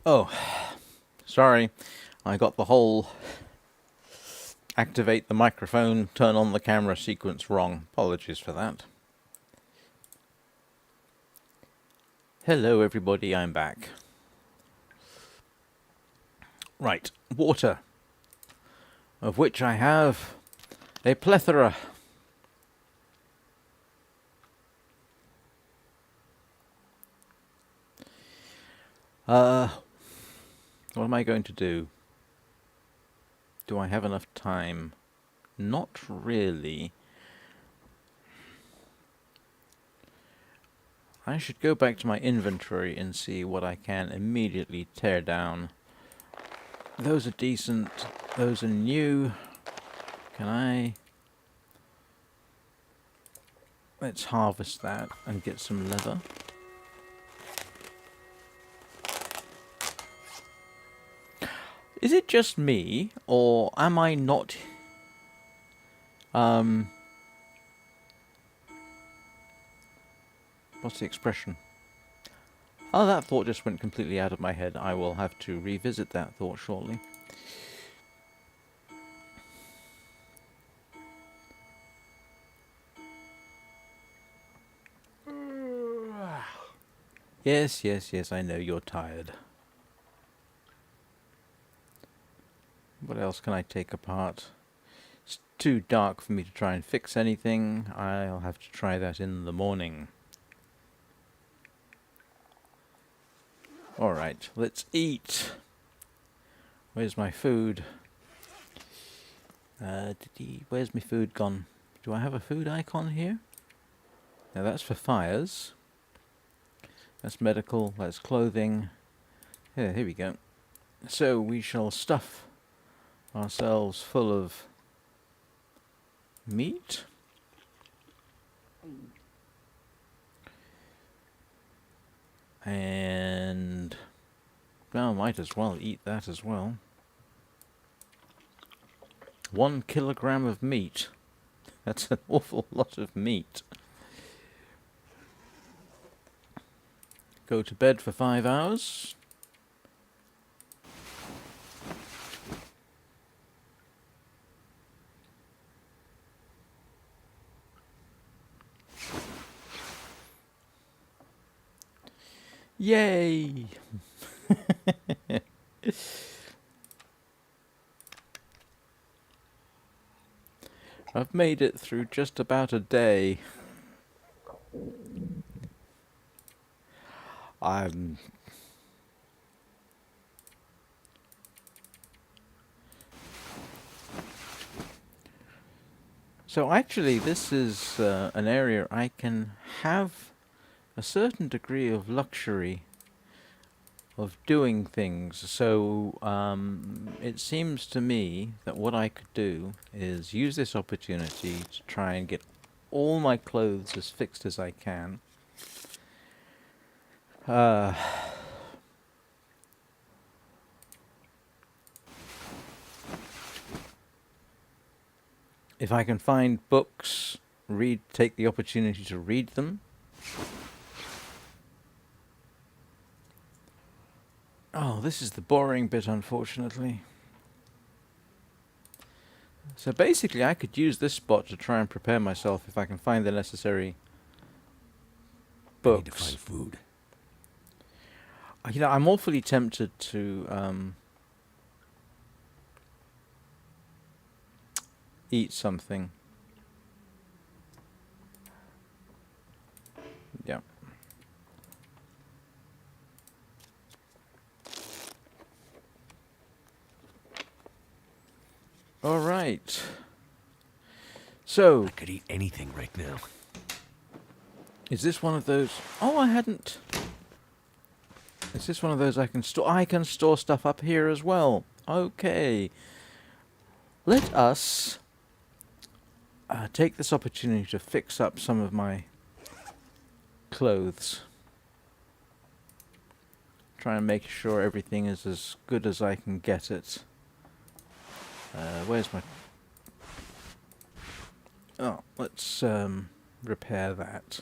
Oh, sorry. I got the whole activate the microphone, turn on the camera sequence wrong. Apologies for that. Hello everybody, I'm back. Right, water, of which I have a plethora. What am I going to do? Do I have enough time? Not really. I should go back to my inventory and see what I can immediately tear down. Those are decent. Those are new. Can I... Let's harvest that and get some leather. Is it just me, or am I not... What's the expression? Oh, that thought just went completely out of my head. I will have to revisit that thought shortly. Yes, yes, yes, I know you're tired. What else can I take apart? It's too dark for me to try and fix anything. I'll have to try that in the morning. Alright, let's eat. Where's my food? Where's my food gone? Do I have a food icon here? Now that's for fires. That's medical, that's clothing. Here we go. So we shall stuff ourselves full of meat. And well, might as well eat that as well. 1 kilogram of meat. That's an awful lot of meat. Go to bed for 5 hours. Yay! I've made it through just about a day. So actually this is an area I can have a certain degree of luxury of doing things. So it seems to me that what I could do is use this opportunity to try and get all my clothes as fixed as I can. If I can find books, take the opportunity to read them. Oh, this is the boring bit, unfortunately. So basically, I could use this spot to try and prepare myself if I can find the necessary books. I need to find food. You know, I'm awfully tempted to eat something. Yeah. All right. So, I could eat anything right now. is this one of those? Oh, I hadn't. Is this one of those I can store? I can store stuff up here as well. Okay. Let us take this opportunity to fix up some of my clothes. Try and make sure everything is as good as I can get it. Where's my... Oh, let's repair that.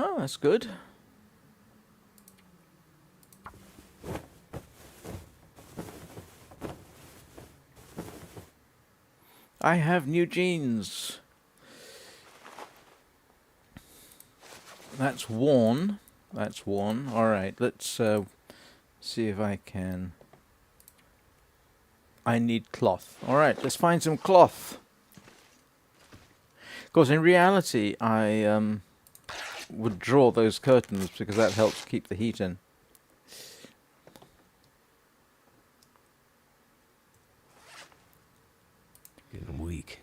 Oh, that's good. I have new jeans. That's worn. That's worn. Alright, let's see if I can... I need cloth. Alright, let's find some cloth. Of course, in reality, I would draw those curtains because that helps keep the heat in. Getting weak.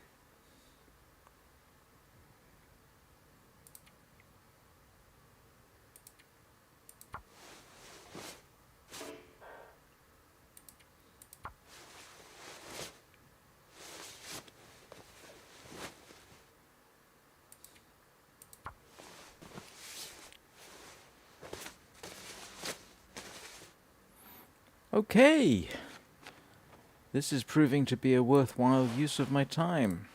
Okay. This is proving to be a worthwhile use of my time.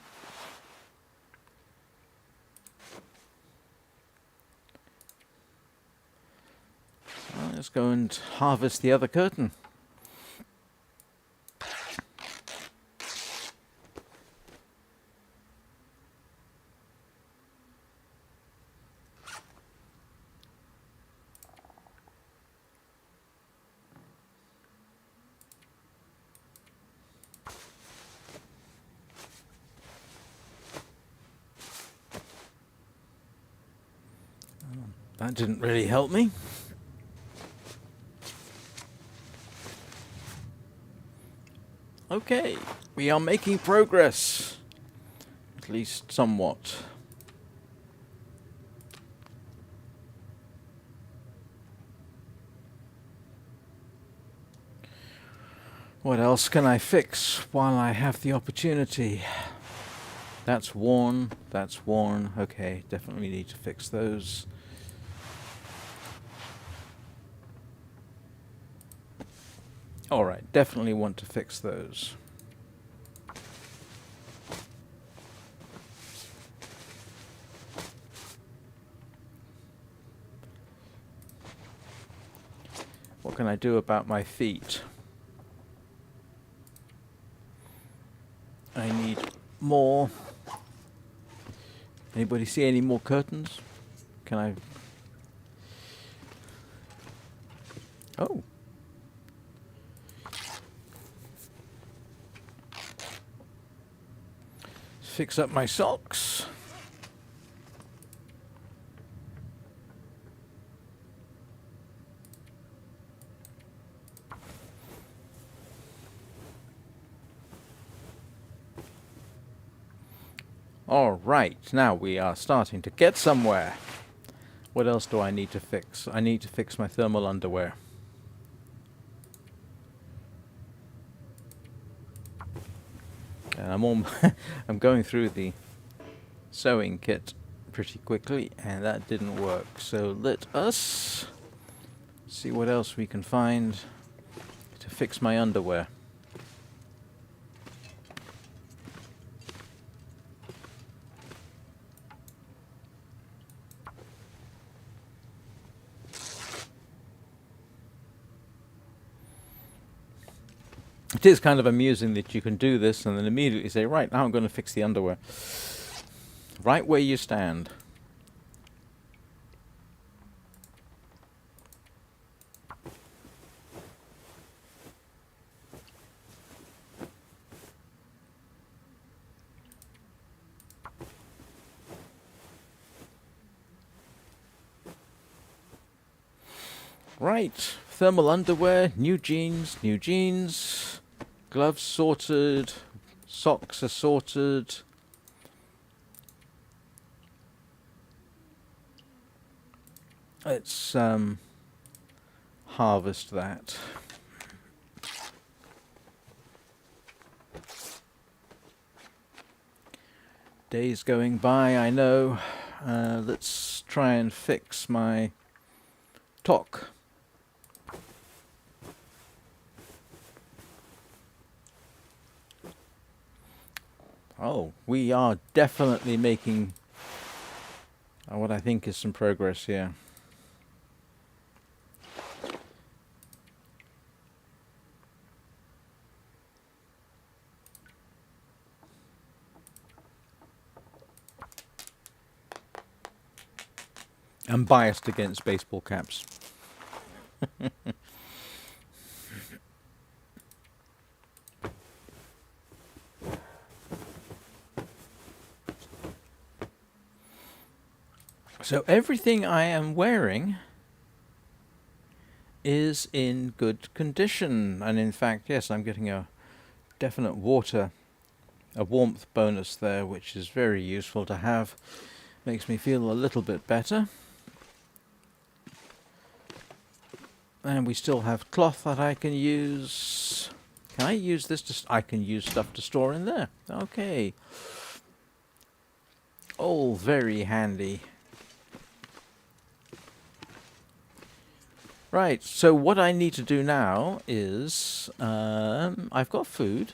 Well, let's go and harvest the other curtain. That didn't really help me. Okay, we are making progress. At least somewhat. What else can I fix while I have the opportunity? That's worn, that's worn. Okay, definitely need to fix those. Alright, definitely want to fix those. What can I do about my feet? I need more. Anybody see any more curtains? Can I... Oh. Fix up my socks. All right, now we are starting to get somewhere. What else do I need to fix? I need to fix my thermal underwear. And I'm going through the sewing kit pretty quickly, and that didn't work. So let us see what else we can find to fix my underwear. It is kind of amusing that you can do this and then immediately say, right, now I'm going to fix the underwear. Right where you stand. Right, thermal underwear, new jeans, gloves sorted, socks are sorted. Let's harvest that. Days going by, I know. Let's try and fix my talk. Oh, we are definitely making What I think is some progress here. I'm biased against baseball caps. So everything I am wearing is in good condition, and in fact, yes, I'm getting a definite a warmth bonus there, which is very useful to have. Makes me feel a little bit better. And we still have cloth that I can use. Can I use this to... I can use stuff to store in there. Okay. All very handy. Right, so what I need to do now is... I've got food.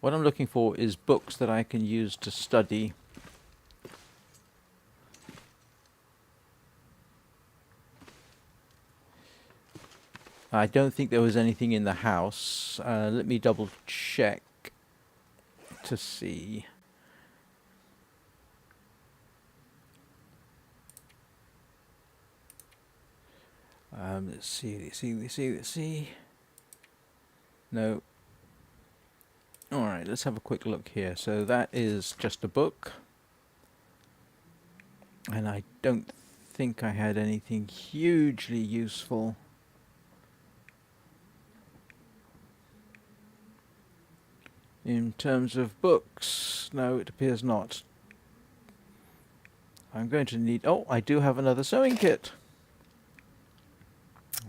What I'm looking for is books that I can use to study. I don't think there was anything in the house. Let me double check to see. Let's see. No. Alright, let's have a quick look here. So that is just a book. And I don't think I had anything hugely useful. In terms of books, no, it appears not. I'm going to need... Oh, I do have another sewing kit.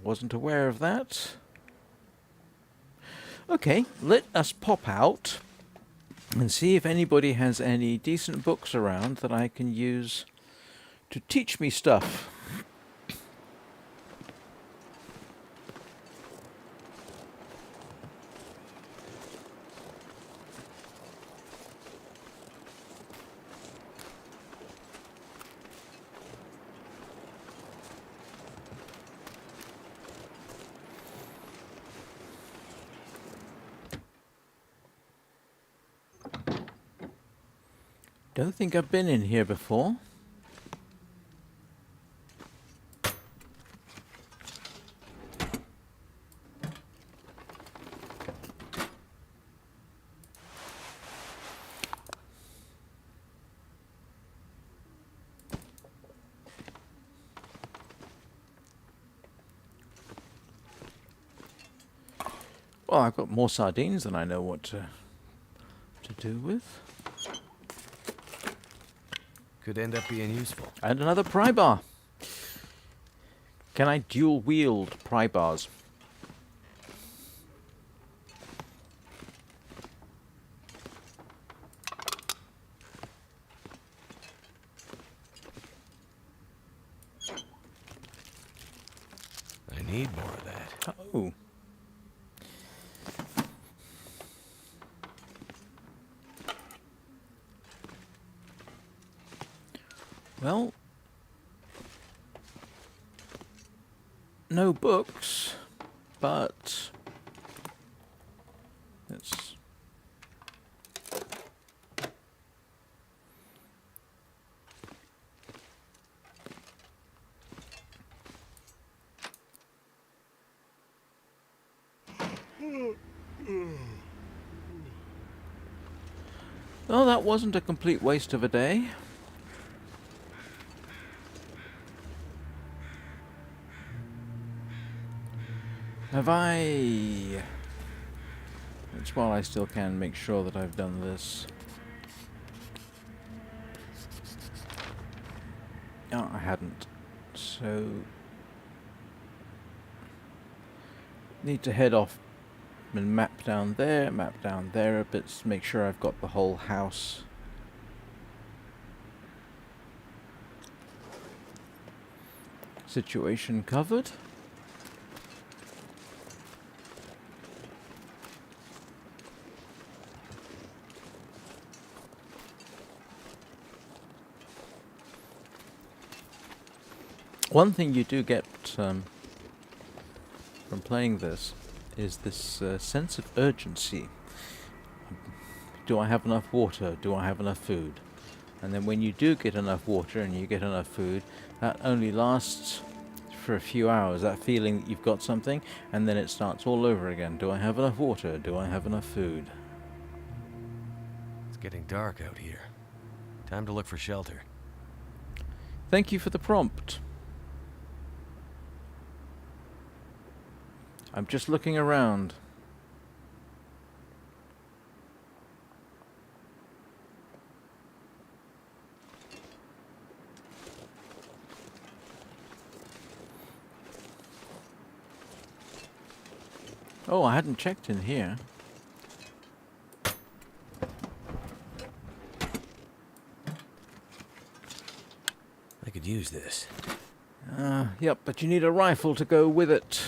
Wasn't aware of that. Okay, let us pop out and see if anybody has any decent books around that I can use to teach me stuff. Don't think I've been in here before. Well, I've got more sardines than I know what to do with. Could end up being useful. And another pry bar. Can I dual wield pry bars? I need more of that. Oh. Well, no books, but let's... Well, that wasn't a complete waste of a day. Have I... It's while I still can make sure that I've done this. Oh, I hadn't. So... Need to head off and map down there a bit to make sure I've got the whole house. Situation covered. One thing you do get from playing this is this sense of urgency. Do I have enough water? Do I have enough food? And then when you do get enough water and you get enough food, that only lasts for a few hours, that feeling that you've got something, and then it starts all over again. Do I have enough water? Do I have enough food? It's getting dark out here. Time to look for shelter. Thank you for the prompt. I'm just looking around. Oh, I hadn't checked in here. I could use this. Yep, but you need a rifle to go with it.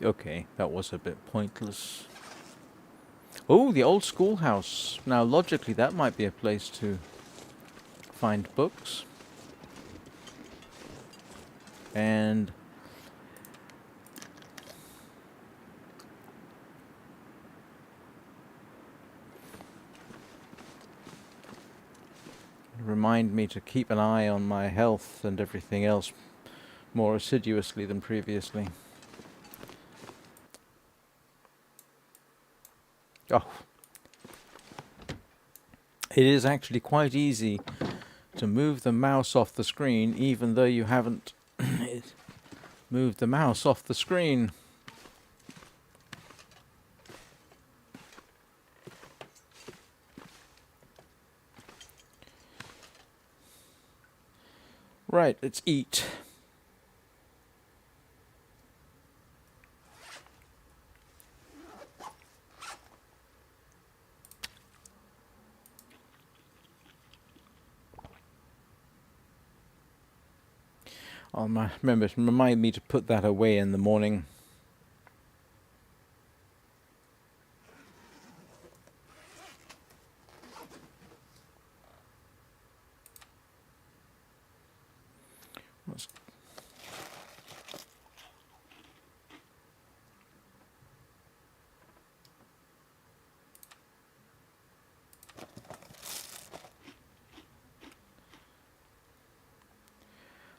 Okay, that was a bit pointless. Oh, the old schoolhouse. Now, logically, that might be a place to find books. And remind me to keep an eye on my health and everything else more assiduously than previously. Oh. It is actually quite easy to move the mouse off the screen, even though you haven't moved the mouse off the screen. Right, let's eat. I'll remember to remind me to put that away in the morning.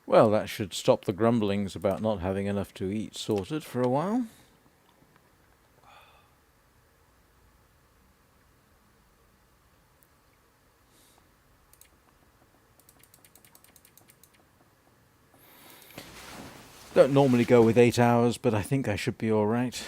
Well, that should stop the grumblings about not having enough to eat sorted for a while. Don't normally go with 8 hours, but I think I should be all right.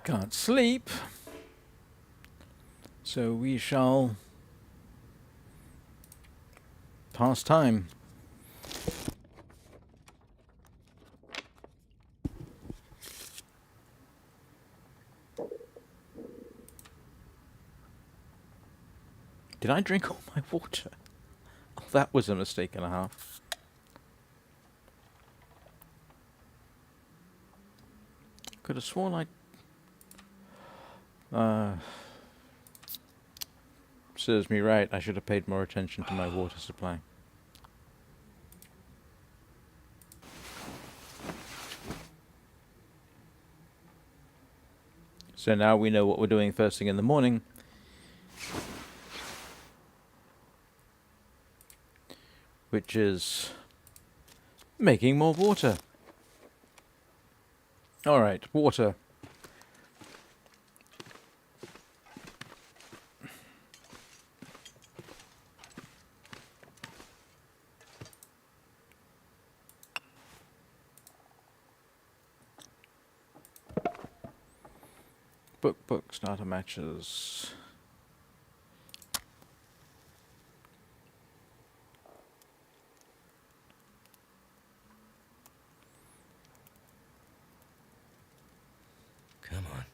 Can't sleep, so we shall pass time. Did I drink all my water? Oh, that was a mistake and a half. Could have sworn serves me right. I should have paid more attention to my water supply. So now we know what we're doing first thing in the morning. Which is making more water. Alright, water. book, starter matches. Come on.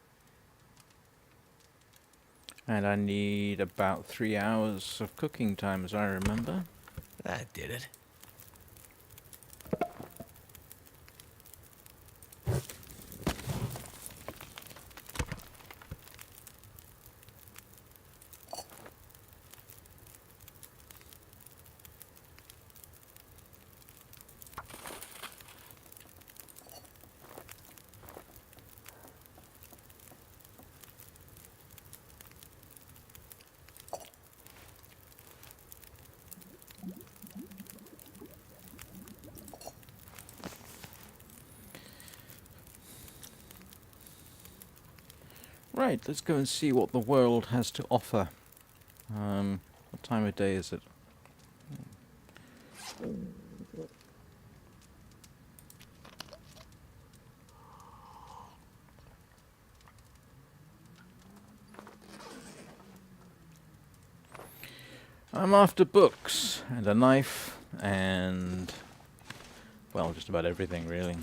And I need about 3 hours of cooking time, as I remember. That did it. Right, let's go and see what the world has to offer. What time of day is it? I'm after books and a knife and, well, just about everything really.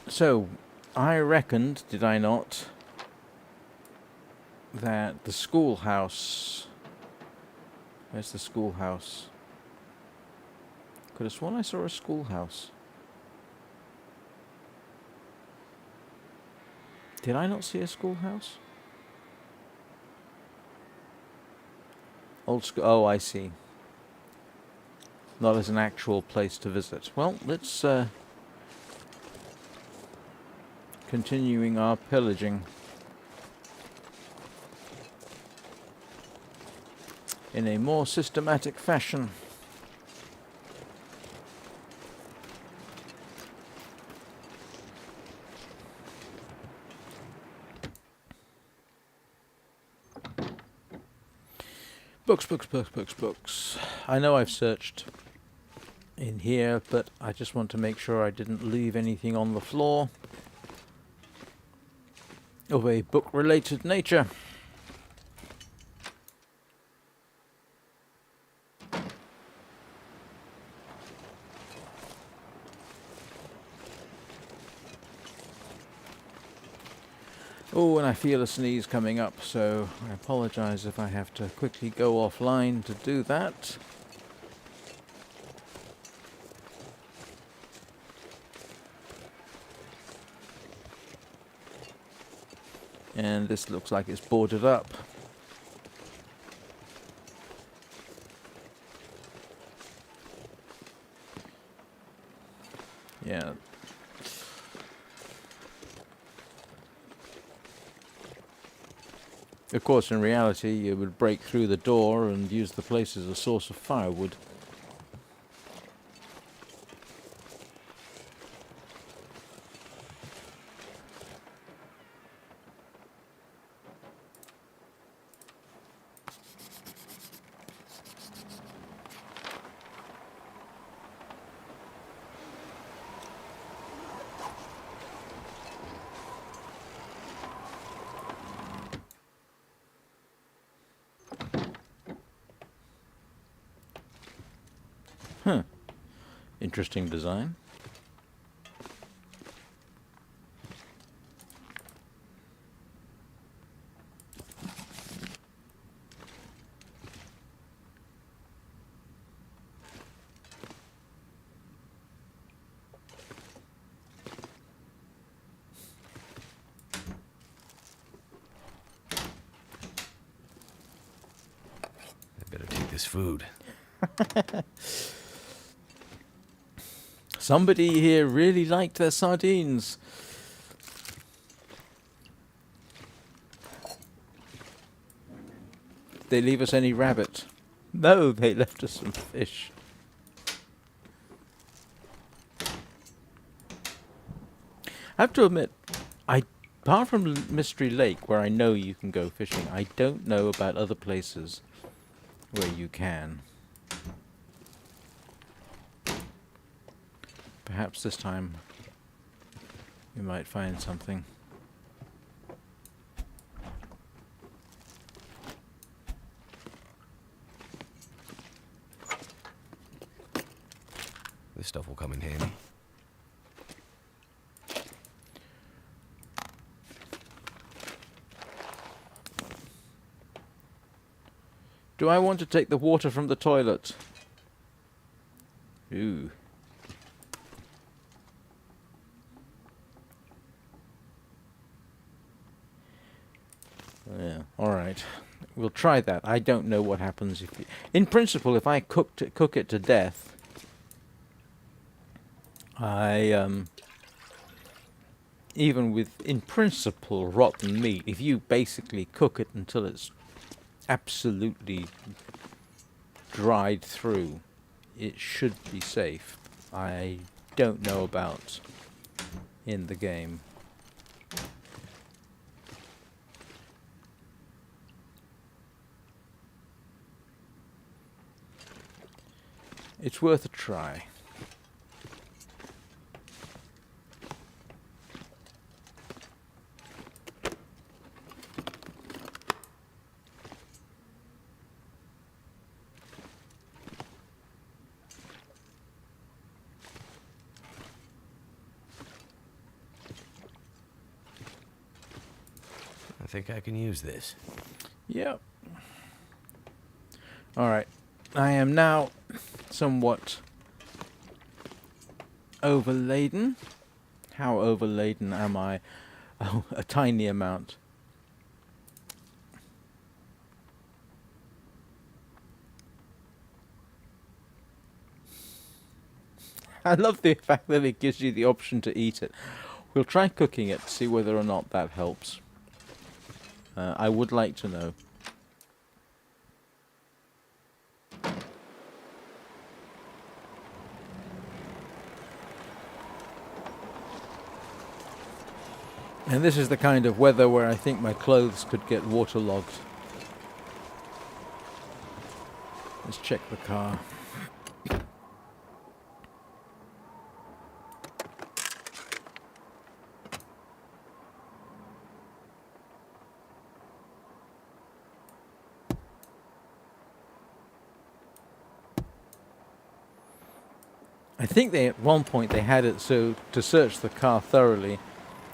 So, I reckoned, did I not, that the schoolhouse... Where's the schoolhouse? Could have sworn I saw a schoolhouse. Did I not see a schoolhouse? Old school... Oh, I see. Not as an actual place to visit. Well, let's... continuing our pillaging in a more systematic fashion. Books. I know I've searched in here, but I just want to make sure I didn't leave anything on the floor of a book-related nature. Oh, and I feel a sneeze coming up, so I apologize if I have to quickly go offline to do that. And this looks like it's boarded up. Yeah. Of course, in reality, you would break through the door and use the place as a source of firewood. Huh. Interesting design. I better take this food. Somebody here really liked their sardines. Did they leave us any rabbit? No, they left us some fish. I have to admit, apart from Mystery Lake, where I know you can go fishing, I don't know about other places where you can. Perhaps this time we might find something. This stuff will come in handy. Do I want to take the water from the toilet? Ooh. Yeah, alright. We'll try that. I don't know what happens if... In principle, if I cook it to death, even with, in principle, rotten meat, if you basically cook it until it's absolutely dried through, it should be safe. I don't know about in the game. It's worth a try. I think I can use this. Yep. Alright. I am now somewhat overladen. How overladen am I? Oh, a tiny amount. I love the fact that it gives you the option to eat it. We'll try cooking it, see whether or not that helps. I would like to know. And this is the kind of weather where I think my clothes could get waterlogged. Let's check the car. I think at one point they had it so to search the car thoroughly,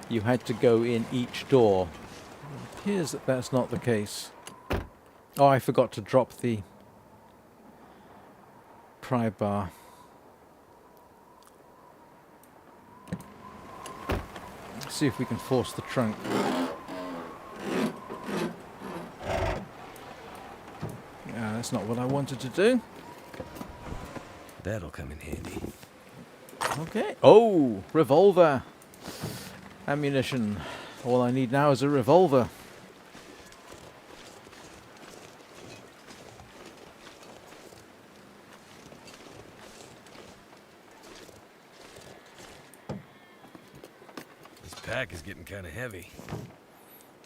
you had to go in each door. It appears that that's not the case. Oh, I forgot to drop the pry bar. Let's see if we can force the trunk. That's not what I wanted to do. That'll come in handy. Okay. Oh, revolver. Ammunition. All I need now is a revolver. This pack is getting kind of heavy.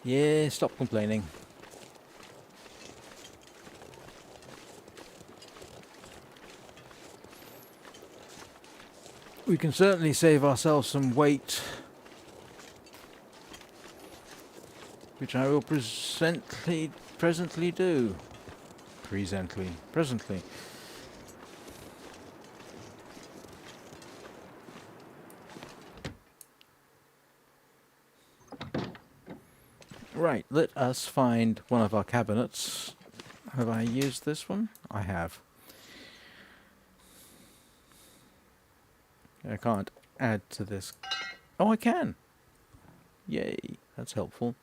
Yeah, stop complaining. We can certainly save ourselves some weight, which I will presently do. Presently. Right, let us find one of our cabinets. Have I used this one? I have. I can't add to this. Oh, I can. Yay, that's helpful.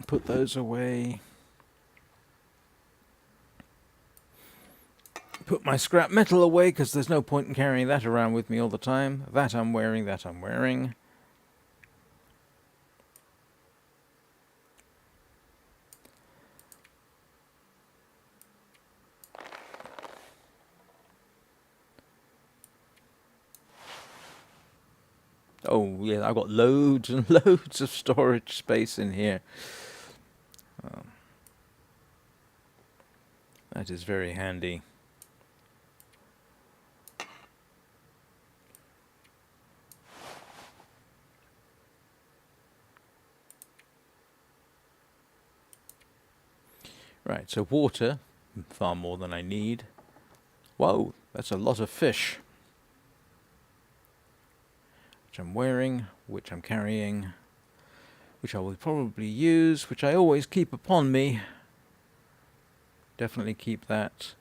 Put those away. Put my scrap metal away, because there's no point in carrying that around with me all the time. That I'm wearing. Oh, yeah, I've got loads and loads of storage space in here. That is very handy. So water, far more than I need. Whoa, that's a lot of fish. Which I'm wearing, which I'm carrying, which I will probably use, which I always keep upon me. Definitely keep that.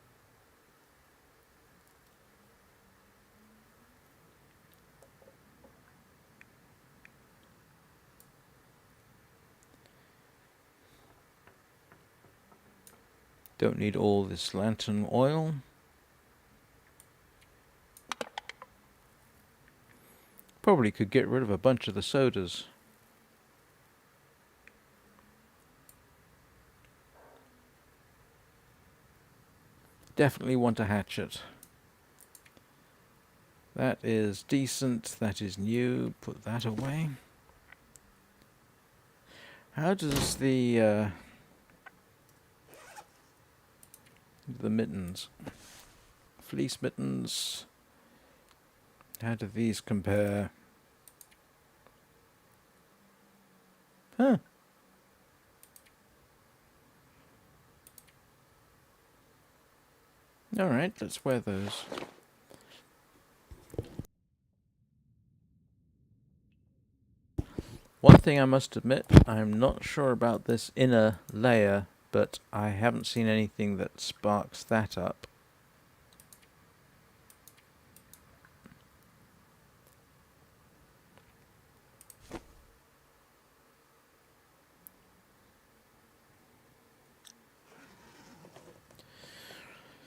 Don't need all this lantern oil. Probably could get rid of a bunch of the sodas. Definitely want a hatchet. That is decent. That is new. Put that away. How does the mittens, fleece mittens, how do these compare? Huh. Alright, let's wear those. One thing I must admit, I'm not sure about this inner layer, but I haven't seen anything that sparks that up.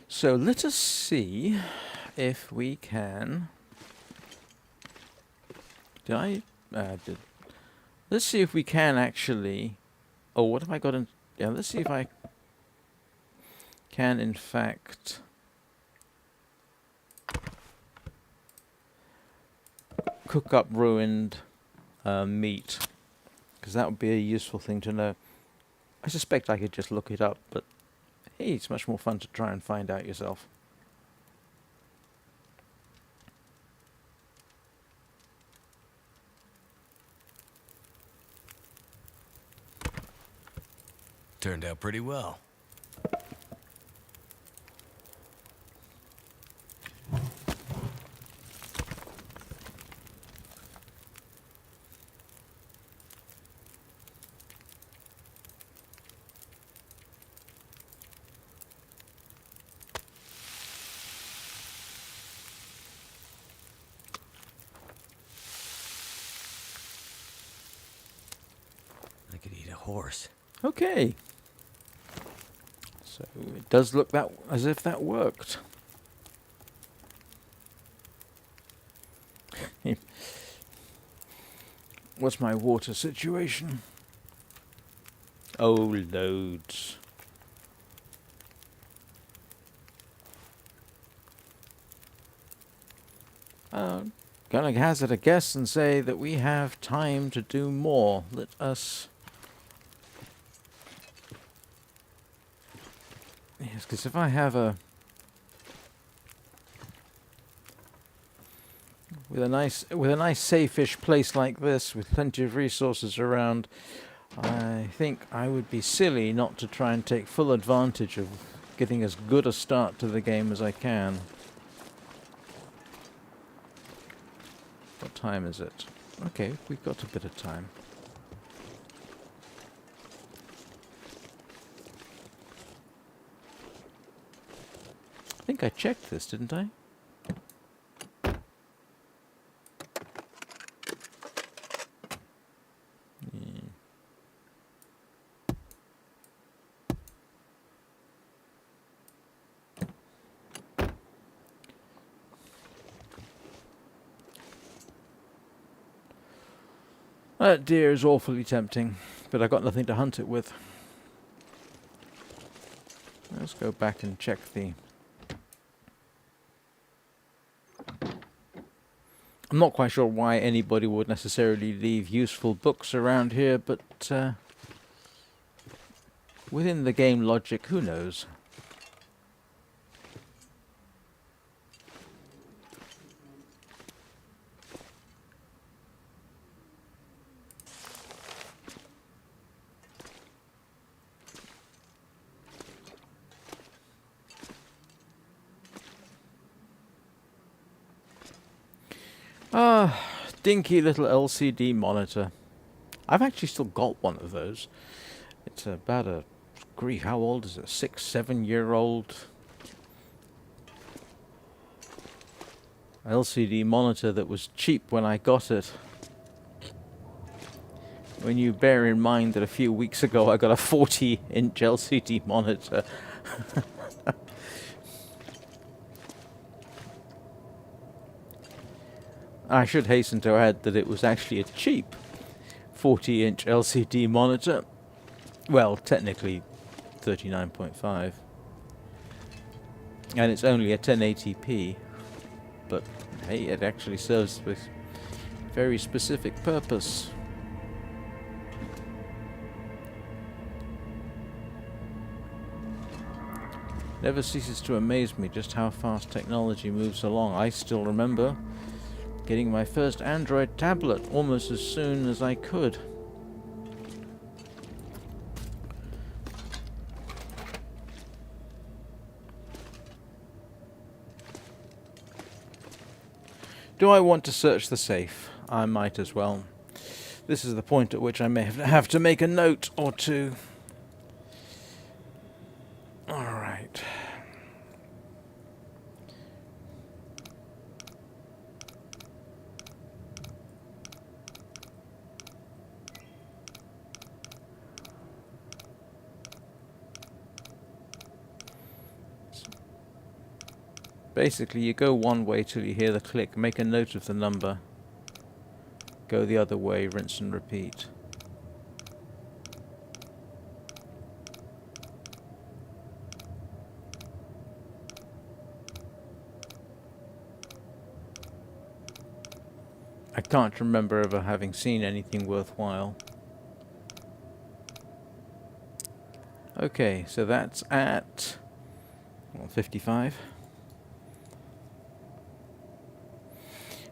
So let us see if we can... did. Let's see if we can actually... Oh, what have I got in... Yeah, let's see if I can, in fact... cook up ruined meat. Because that would be a useful thing to know. I suspect I could just look it up, but... hey, it's much more fun to try and find out yourself. Turned out pretty well. I could eat a horse. Okay. So it does look that as if that worked. What's my water situation? Oh, loads. Gonna hazard a guess and say that we have time to do more. Let us... Yes, because if I have a... With a nice safe-ish place like this, with plenty of resources around, I think I would be silly not to try and take full advantage of getting as good a start to the game as I can. What time is it? Okay, we've got a bit of time. I think I checked this, didn't I? That deer is awfully tempting, but I got nothing to hunt it with. Let's go back and check the... I'm not quite sure why anybody would necessarily leave useful books around here, but within the game logic, who knows? Ah, dinky little LCD monitor. I've actually still got one of those. It's about a... Grief, how old is it? 6-7-year-old LCD monitor that was cheap when I got it. When you bear in mind that a few weeks ago I got a 40-inch LCD monitor. I should hasten to add that it was actually a cheap 40-inch LCD monitor. Well, technically 39.5. And it's only a 1080p. But hey, it actually serves with very specific purpose. Never ceases to amaze me just how fast technology moves along. I still remember getting my first Android tablet almost as soon as I could. Do I want to search the safe? I might as well. This is the point at which I may have to make a note or two. Alright. Basically, you go one way till you hear the click, make a note of the number, go the other way, rinse and repeat. I can't remember ever having seen anything worthwhile. Okay, so that's at 55.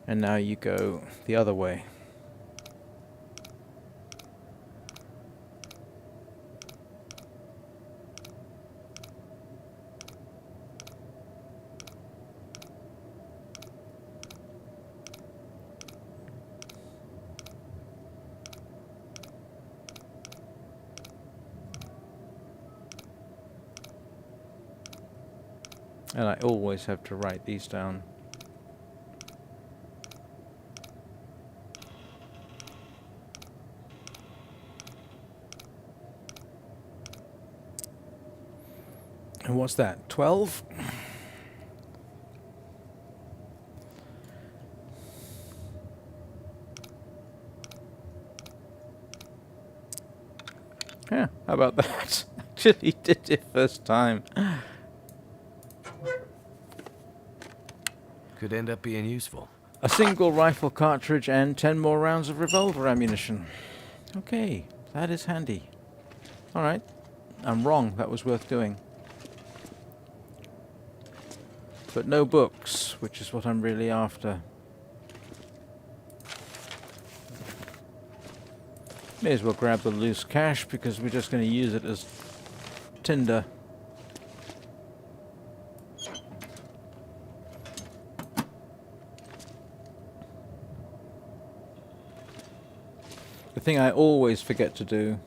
And now you go the other way. And I always have to write these down. And what's that? 12? Yeah, how about that? Actually did it first time. Could end up being useful. A single rifle cartridge and 10 more rounds of revolver ammunition. Okay, that is handy. Alright, I'm wrong, that was worth doing. But no books, which is what I'm really after. May as well grab the loose cash because we're just going to use it as tinder. The thing I always forget to do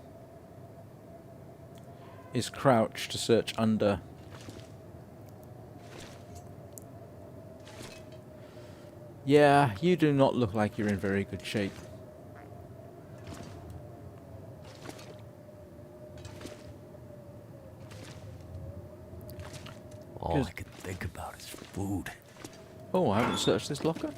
is crouch to search under. Yeah, you do not look like you're in very good shape. All I could think about is food. Oh, I haven't searched this locker?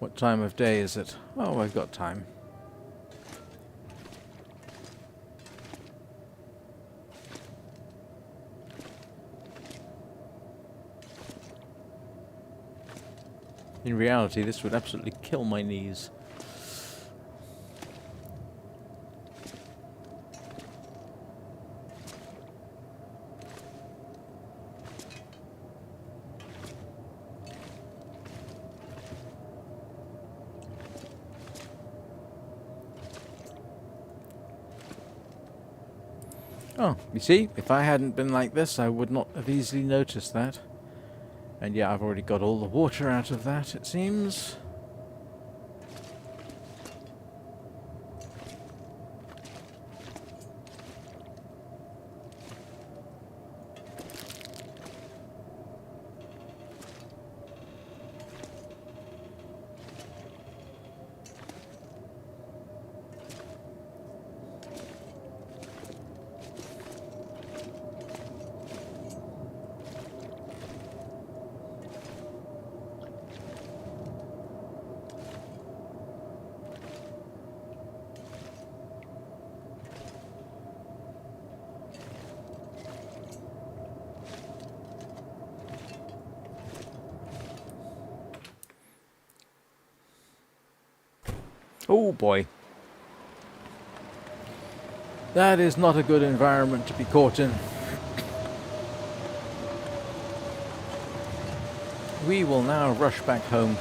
What time of day is it? Oh, I've got time. In reality, this would absolutely kill my knees. Oh, you see, if I hadn't been like this, I would not have easily noticed that. And yeah, I've already got all the water out of that, it seems. Oh boy. That is not a good environment to be caught in. We will now rush back home.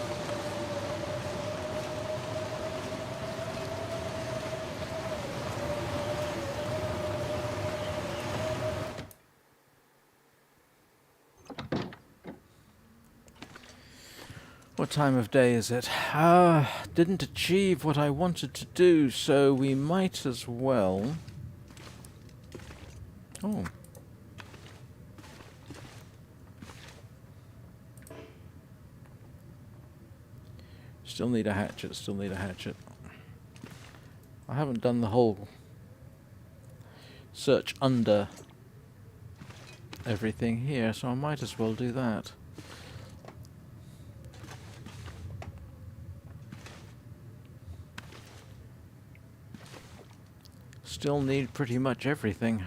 What time of day is it? Didn't achieve what I wanted to do, so we might as well... Oh. Still need a hatchet, still need a hatchet. I haven't done the whole search under everything here, so I might as well do that. Still need pretty much everything.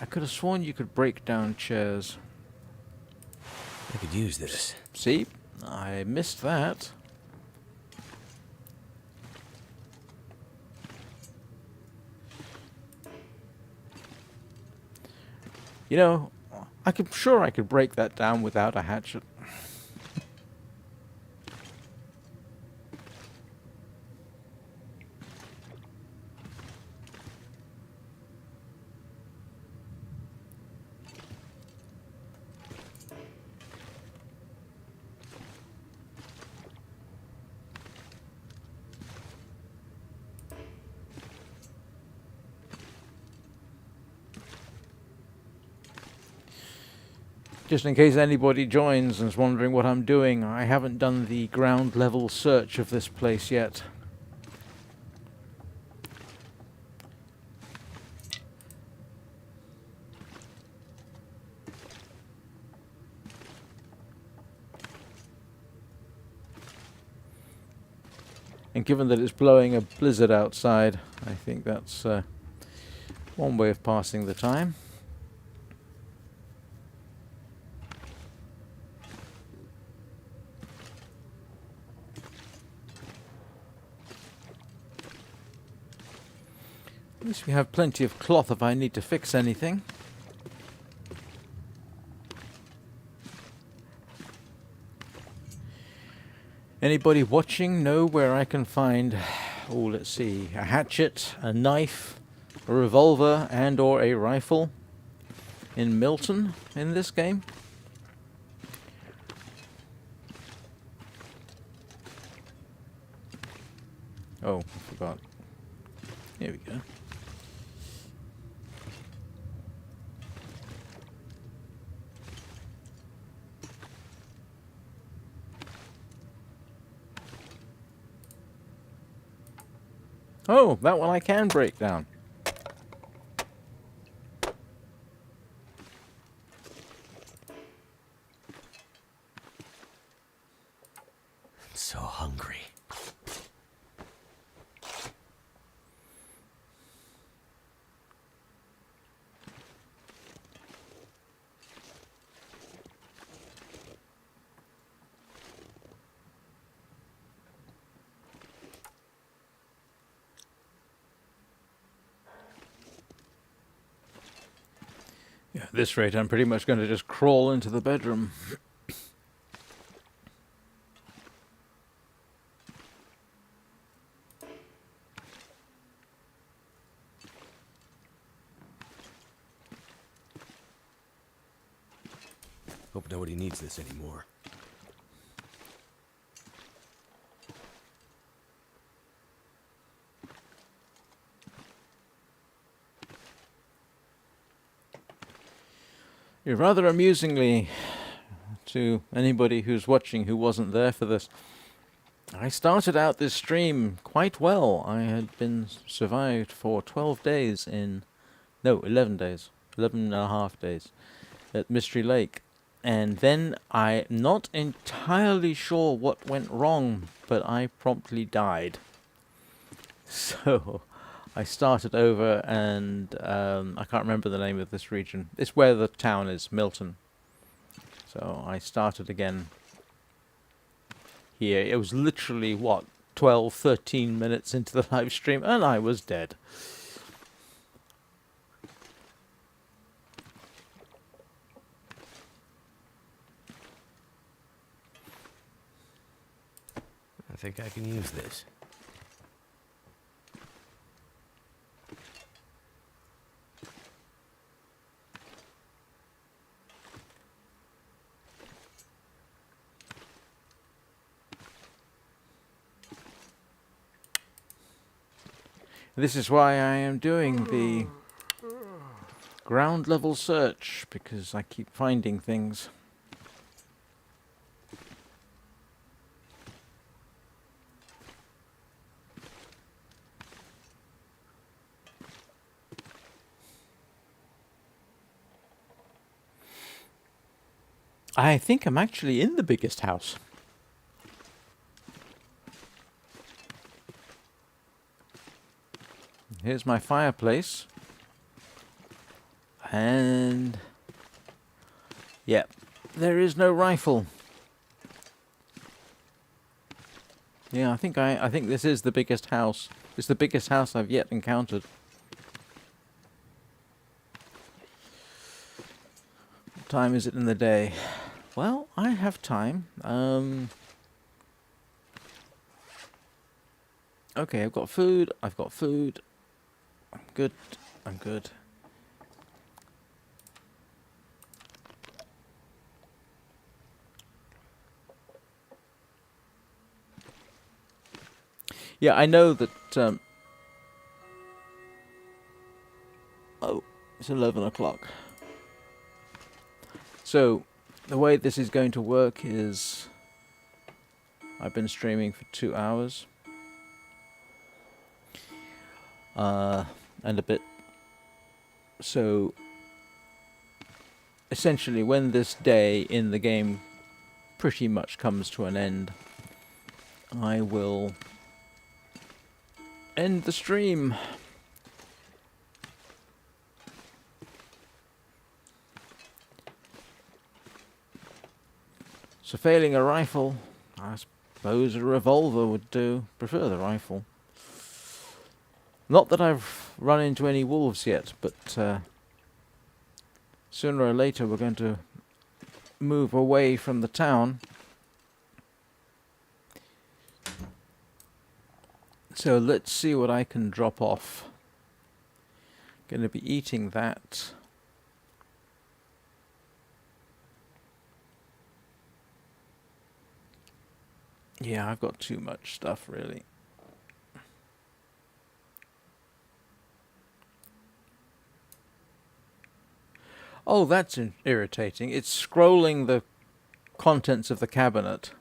I could have sworn you could break down chairs. I could use this. See? I missed that. You know, sure I could break that down without a hatchet. Just in case anybody joins and is wondering what I'm doing, I haven't done the ground level search of this place yet. And given that it's blowing a blizzard outside, I think that's one way of passing the time. At least we have plenty of cloth if I need to fix anything. Anybody watching know where I can find, oh let's see, a hatchet, a knife, a revolver and or a rifle in Milton in this game? Oh, I forgot. Here we go. Oh, that one I can break down. I'm so hungry. Yeah, at this rate, I'm pretty much going to just crawl into the bedroom. Hope nobody needs this anymore. You're rather amusingly, to anybody who's watching who wasn't there for this, I started out this stream quite well. I had been survived for 12 days 11 days, 11 and a half days at Mystery Lake. And then I'm not entirely sure what went wrong, but I promptly died. So I started over, and I can't remember the name of this region. It's where the town is, Milton. So I started again here. It was literally, 12, 13 minutes into the live stream, and I was dead. I think I can use this. This is why I am doing the ground level search, because I keep finding things. I think I'm actually in the biggest house. Here's my fireplace. And yeah, there is no rifle. Yeah, I think this is the biggest house. It's the biggest house I've yet encountered. What time is it in the day? Well, I have time. Okay, I've got food. I'm good. I'm good. Yeah, I know that... oh, it's 11 o'clock. So, the way this is going to work is... I've been streaming for 2 hours. And a bit. So, essentially, when this day in the game pretty much comes to an end, I will end the stream. So failing a rifle, I suppose a revolver would do. Prefer the rifle. Not that I've run into any wolves yet, but sooner or later we're going to move away from the town. So let's see what I can drop off. Going to be eating that. Yeah, I've got too much stuff, really. Oh, that's irritating. It's scrolling the contents of the cabinet.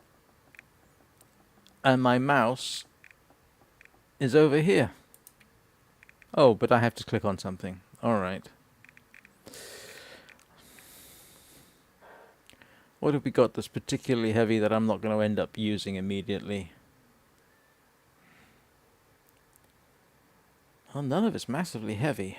And my mouse is over here. Oh, but I have to click on something. Alright. What have we got that's particularly heavy that I'm not going to end up using immediately? Oh, none of it's massively heavy.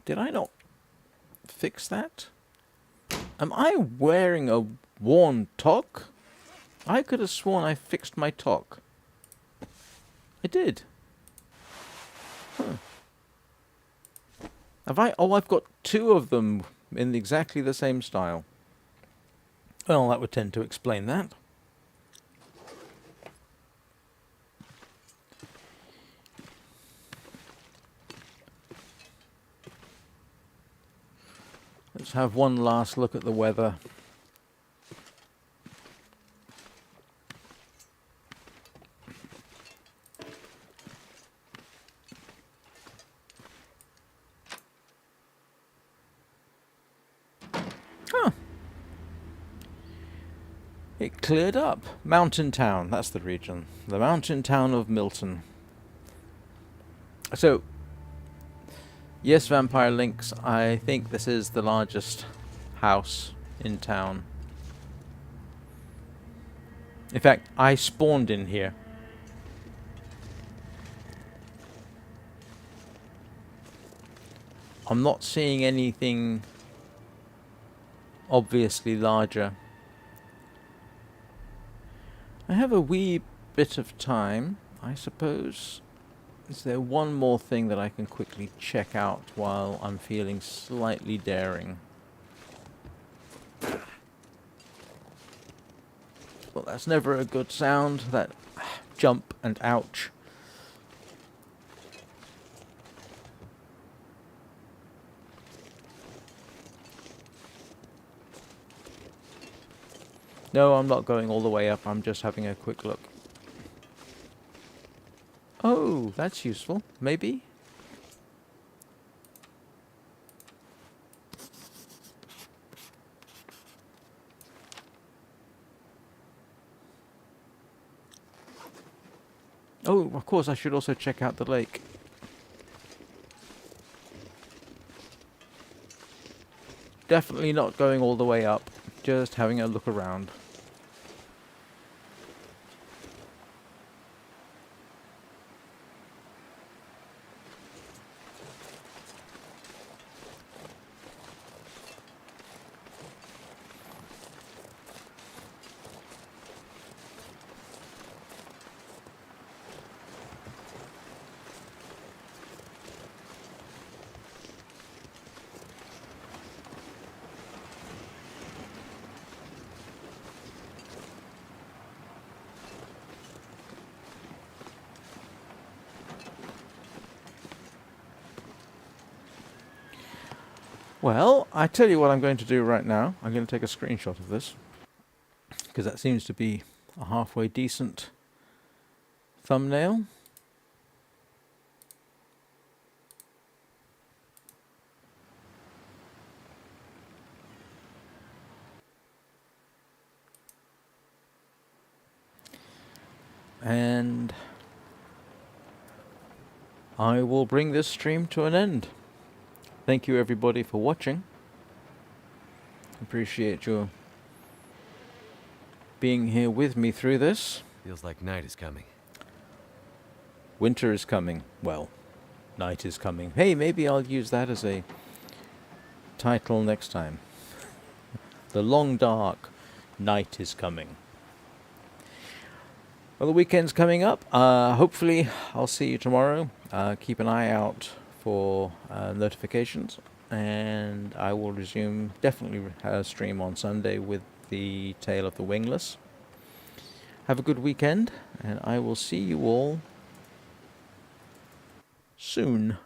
Did I not fix that? Am I wearing a worn toque? I could have sworn I fixed my toque. I did. Huh. Have I? Oh, I've got 2 of them in exactly the same style. Well, that would tend to explain that. Let's have one last look at the weather. Huh. It cleared up. Mountain town, that's the region. The mountain town of Milton. So, yes, Vampire Links, I think this is the largest house in town. In fact, I spawned in here. I'm not seeing anything obviously larger. I have a wee bit of time, I suppose. Is there one more thing that I can quickly check out while I'm feeling slightly daring? Well, that's never a good sound, that jump and ouch. No, I'm not going all the way up, I'm just having a quick look. Oh, that's useful. Maybe? Oh, of course, I should also check out the lake. Definitely not going all the way up, just having a look around. Well, I tell you what I'm going to do right now. I'm going to take a screenshot of this, because that seems to be a halfway decent thumbnail. And I will bring this stream to an end. Thank you everybody for watching. Appreciate your being here with me through this. Feels like night is coming. Winter is coming. Well, night is coming. Hey, maybe I'll use that as a title next time. The long dark night is coming. Well, the weekend's coming up. Hopefully I'll see you tomorrow. Keep an eye out for notifications, and I will resume definitely stream on Sunday with the Tale of the Wingless. Have a good weekend, and I will see you all soon.